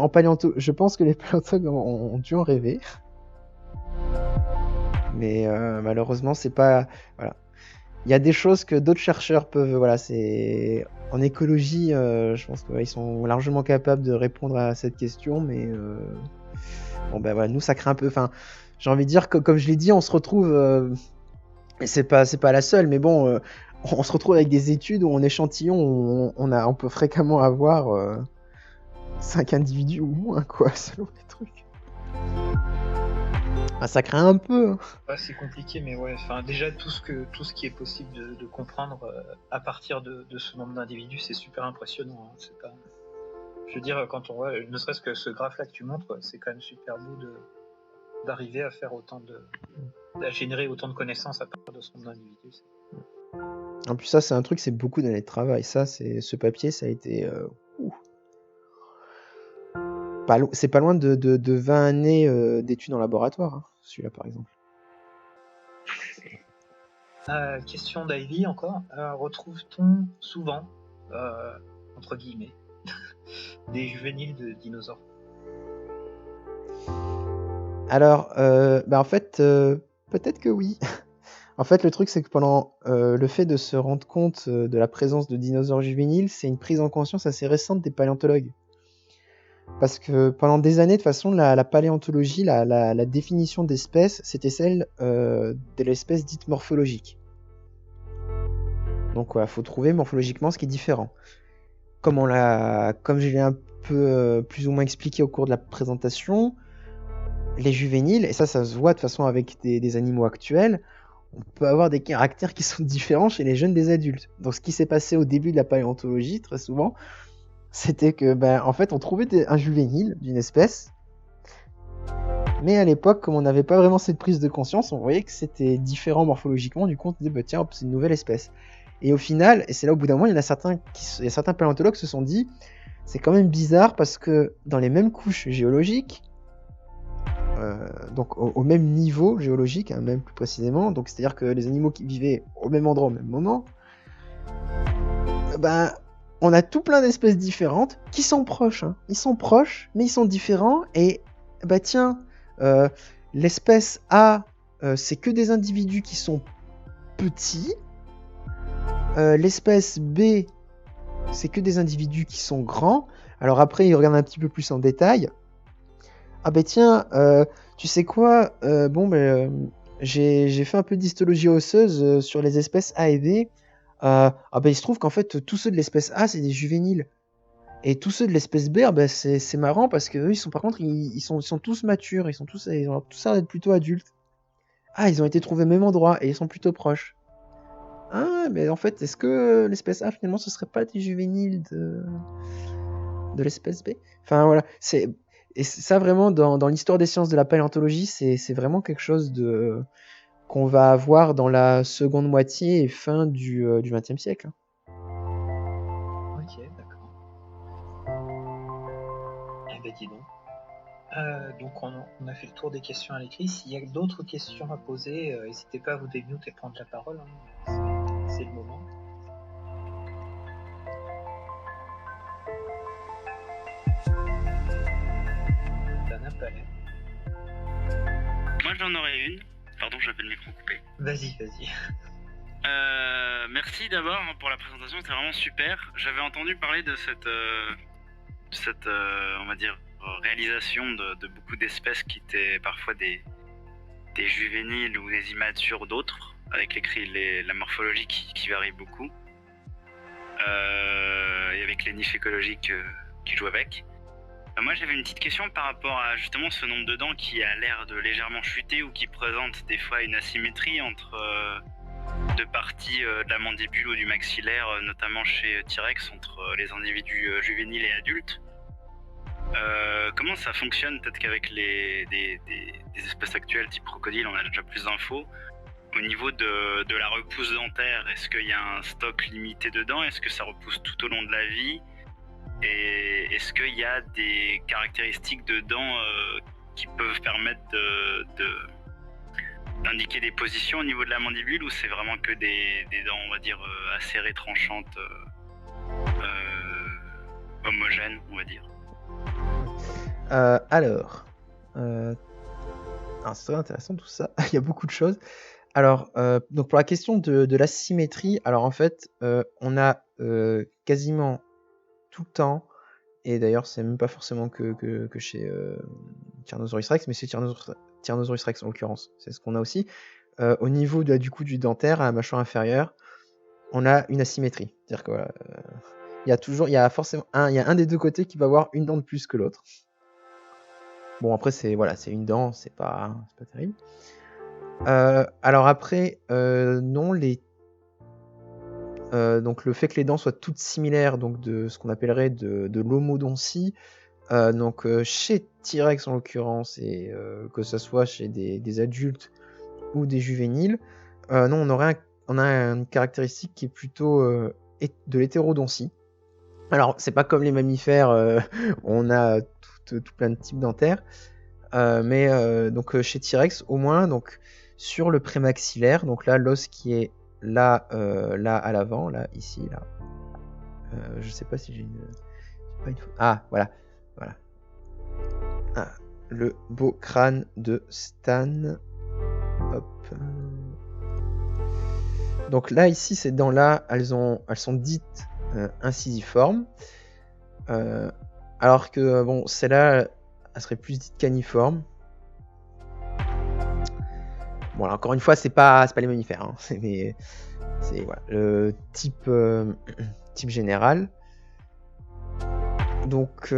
les paléontologues ont dû en rêver. Mais malheureusement, c'est pas. Voilà. Il y a des choses que d'autres chercheurs peuvent. Voilà, c'est en écologie, je pense qu'ils sont largement capables de répondre à cette question, mais voilà, nous ça craint un peu. Enfin, j'ai envie de dire que, comme je l'ai dit, on se retrouve. Et c'est pas la seule, mais bon, on se retrouve avec des études où en échantillon, on peut fréquemment avoir 5 individus ou moins, quoi, selon les trucs. Ça craint un peu. Ouais, c'est compliqué, mais ouais, déjà tout ce qui est possible de comprendre à partir de ce nombre d'individus, c'est super impressionnant. Hein. C'est pas... Je veux dire, quand on voit, ne serait-ce que ce graphe-là que tu montres, c'est quand même super beau d'arriver à faire à générer autant de connaissances à partir de ce nombre d'individus. En plus, ça, c'est un truc, c'est beaucoup d'années de travail. Ce papier, ça a été. C'est pas loin de 20 années d'études en laboratoire, hein, celui-là par exemple. Question d'Ivy encore. Retrouve-t-on souvent, entre guillemets, des juvéniles de dinosaures? Alors, en fait, peut-être que oui. En fait, le truc, c'est que pendant le fait de se rendre compte de la présence de dinosaures juvéniles, c'est une prise en conscience assez récente des paléontologues. Parce que pendant des années, de toute façon, la paléontologie, la définition d'espèce, c'était celle de l'espèce dite morphologique. Donc, il faut trouver morphologiquement ce qui est différent. Comme je l'ai un peu plus ou moins expliqué au cours de la présentation, les juvéniles, et ça se voit de toute façon avec des animaux actuels, on peut avoir des caractères qui sont différents chez les jeunes des adultes. Donc, ce qui s'est passé au début de la paléontologie, très souvent, c'était que, en fait, on trouvait un juvénile d'une espèce, mais à l'époque, comme on n'avait pas vraiment cette prise de conscience, on voyait que c'était différent morphologiquement, du coup, on se disait, tiens, hop, c'est une nouvelle espèce. Et au final, et c'est là au bout d'un moment, il y a certains paléontologues se sont dit, c'est quand même bizarre parce que dans les mêmes couches géologiques, donc au même niveau géologique, hein, même plus précisément, donc c'est-à-dire que les animaux qui vivaient au même endroit au même moment, on a tout plein d'espèces différentes qui sont proches. Hein. Ils sont proches, mais ils sont différents. Et l'espèce A, c'est que des individus qui sont petits. L'espèce B, c'est que des individus qui sont grands. Alors après, ils regardent un petit peu plus en détail. Tu sais quoi, j'ai fait un peu d'histologie osseuse sur les espèces A et B. Il se trouve qu'en fait, tous ceux de l'espèce A, c'est des juvéniles. Et tous ceux de l'espèce B, c'est marrant parce que eux, ils sont tous matures, ils ont tous l'air d'être plutôt adultes. Ils ont été trouvés au même endroit et ils sont plutôt proches. Mais en fait, est-ce que l'espèce A, finalement, ce serait pas des juvéniles de l'espèce B? Enfin, voilà, Et ça, vraiment, dans l'histoire des sciences de la paléontologie, c'est vraiment quelque chose qu'on va avoir dans la seconde moitié et fin du XXe siècle. Ok, d'accord. Eh ben dis donc. Donc on a fait le tour des questions à l'écrit. S'il y a d'autres questions à poser, n'hésitez pas à vous démute et prendre la parole. C'est le moment. Ça n'a pas l'air. Moi j'en aurais une. Pardon, j'avais le micro coupé. Vas-y. Merci d'abord pour la présentation, c'était vraiment super. J'avais entendu parler de cette on va dire, réalisation de beaucoup d'espèces qui étaient parfois des juvéniles ou des immatures d'autres, avec la morphologie qui varie beaucoup, et avec les niches écologiques qui jouent avec. Moi j'avais une petite question par rapport à justement ce nombre de dents qui a l'air de légèrement chuter ou qui présente des fois une asymétrie entre deux parties de la mandibule ou du maxillaire, notamment chez T-Rex, entre les individus juvéniles et adultes. Comment ça fonctionne? Peut-être qu'avec des espèces actuelles type crocodile, on a déjà plus d'infos. Au niveau de la repousse dentaire, est-ce qu'il y a un stock limité dedans? Est-ce que ça repousse tout au long de la vie? Et est-ce qu'il y a des caractéristiques de dents qui peuvent permettre d'indiquer des positions au niveau de la mandibule, ou c'est vraiment que des dents, on va dire, acérées, tranchantes, homogènes, on va dire? Alors, c'est très intéressant tout ça. Il y a beaucoup de choses. Alors, donc pour la question de la symétrie, alors en fait, on a quasiment tout le temps, et d'ailleurs c'est même pas forcément que chez Tyrannosaurus rex, mais c'est Tyrannosaurus rex en l'occurrence, c'est ce qu'on a aussi. Au niveau du dentaire, à la mâchoire inférieure, on a une asymétrie. C'est-à-dire que voilà, il y a forcément un des deux côtés qui va avoir une dent de plus que l'autre. Bon, après c'est une dent, c'est pas terrible. Alors après, non, donc le fait que les dents soient toutes similaires, donc de ce qu'on appellerait de l'homodontie, donc chez T-Rex en l'occurrence, et que ce soit chez des adultes ou des juvéniles, non, on a une caractéristique qui est plutôt de l'hétérodontie. Alors c'est pas comme les mammifères, on a tout plein de types dentaires, mais donc chez T-Rex au moins, donc sur le prémaxillaire, donc là l'os qui est là à l'avant, là ici, là. Je sais pas si j'ai une photo. Ah, voilà. Ah, le beau crâne de Stan. Hop. Donc là, ici, ces dents-là, elles sont dites incisiformes. Alors que, bon, celle-là, elle serait plus dite caniforme. Bon, alors, encore une fois, c'est pas les mammifères, hein. C'est voilà, le type général. Donc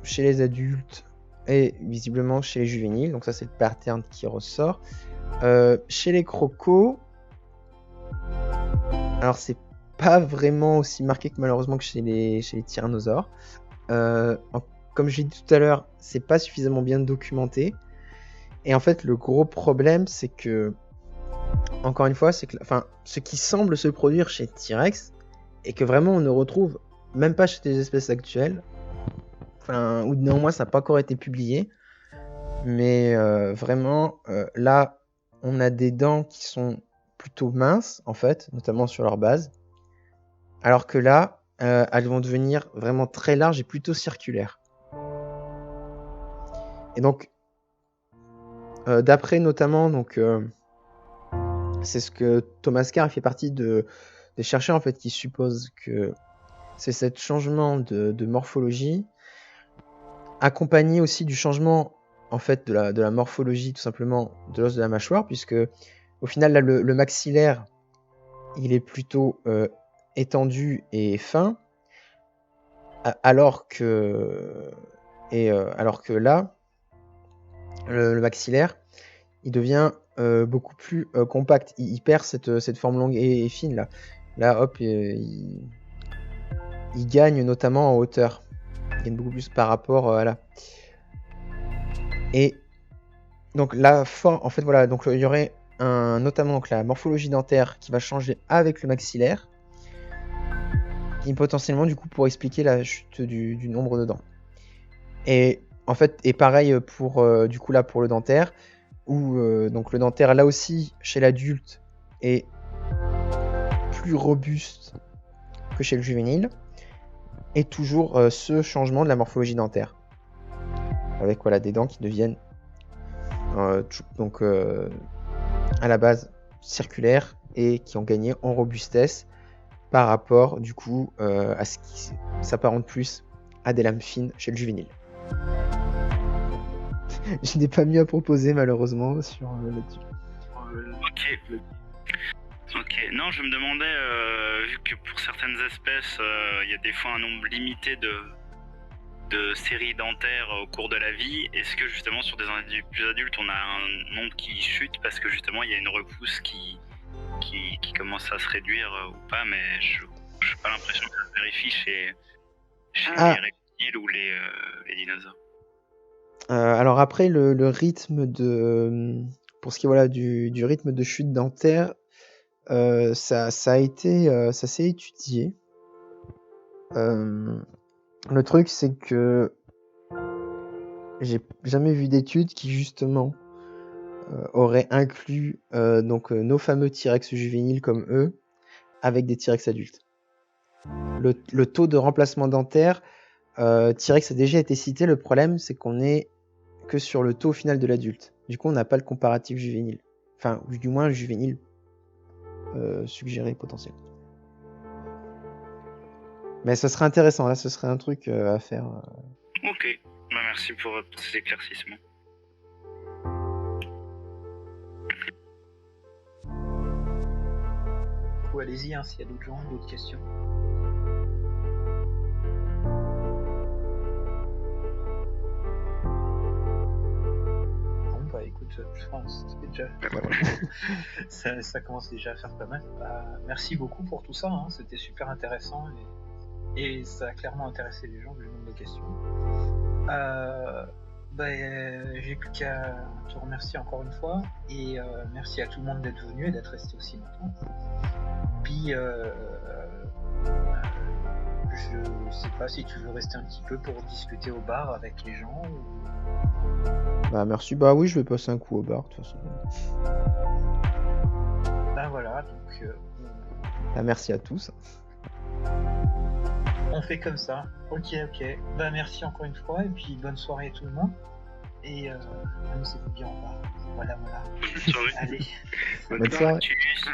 chez les adultes et visiblement chez les juvéniles, donc ça c'est le pattern qui ressort. Chez les crocos, alors c'est pas vraiment aussi marqué que malheureusement que chez les tyrannosaures. Comme j'ai dit tout à l'heure, c'est pas suffisamment bien documenté. Et en fait, le gros problème, c'est que, encore une fois, c'est que, ce qui semble se produire chez T-Rex, et que vraiment on ne retrouve même pas chez les espèces actuelles, ou néanmoins ça n'a pas encore été publié, mais vraiment, là, on a des dents qui sont plutôt minces, en fait, notamment sur leur base, alors que là, elles vont devenir vraiment très larges et plutôt circulaires. Et donc, d'après notamment, donc, c'est ce que Thomas Carr fait partie des chercheurs en fait qui supposent que c'est ce changement de morphologie accompagné aussi du changement en fait de la morphologie tout simplement de l'os de la mâchoire, puisque au final là, le maxillaire il est plutôt étendu et fin, alors que là le maxillaire il devient beaucoup plus compact, il perd cette forme longue et fine là hop, il gagne notamment en hauteur. Ils gagnent beaucoup plus par rapport à là. Et donc en fait voilà, donc il y aurait notamment donc, la morphologie dentaire qui va changer avec le maxillaire, qui potentiellement du coup pour expliquer la chute du nombre de dents. Et en fait, et pareil pour du coup là pour le dentaire, où donc le dentaire là aussi chez l'adulte est plus robuste que chez le juvénile, et toujours ce changement de la morphologie dentaire, avec voilà des dents qui deviennent donc à la base circulaires et qui ont gagné en robustesse par rapport du coup à ce qui s'apparente plus à des lames fines chez le juvénile. Je n'ai pas mieux à proposer malheureusement sur là-dessus. Ok, non, je me demandais, vu que pour certaines espèces, il y a des fois un nombre limité de séries dentaires au cours de la vie, est-ce que justement sur des individus plus adultes, on a un nombre qui chute parce que justement il y a une repousse qui commence à se réduire ou pas, mais je n'ai pas l'impression que ça se vérifie chez les reptiles ou les dinosaures. Alors après le rythme pour ce qui est voilà du rythme de chute dentaire, ça s'est étudié. Le truc c'est que j'ai jamais vu d'études qui justement auraient inclus donc nos fameux T-Rex juvéniles comme eux avec des T-Rex adultes. Le taux de remplacement dentaire, T-Rex a déjà été cité. Le problème c'est qu'on est que sur le taux final de l'adulte. Du coup on n'a pas le comparatif juvénile. Enfin du moins le juvénile suggéré potentiel. Mais ça serait intéressant, là ce serait un truc à faire. Ok, bah, merci pour ces éclaircissements. Ou allez-y, hein, s'il y a d'autres gens, d'autres questions. Bon bah écoute, je pense que déjà... ça commence déjà à faire pas mal. Merci beaucoup pour tout ça, hein, c'était super intéressant et ça a clairement intéressé les gens vu le nombre de questions. J'ai plus qu'à te remercier encore une fois et merci à tout le monde d'être venu et d'être resté aussi longtemps. Puis je sais pas si tu veux rester un petit peu pour discuter au bar avec les gens ou... Bah merci, bah oui je vais passer un coup au bar de toute façon. Ben voilà, donc bah, merci à tous. On fait comme ça. Ok. Bah merci encore une fois et puis bonne soirée à tout le monde. Et amusez-vous bien en bas. Voilà. Bonne soirée. Allez. Bonne soirée. Tchuss.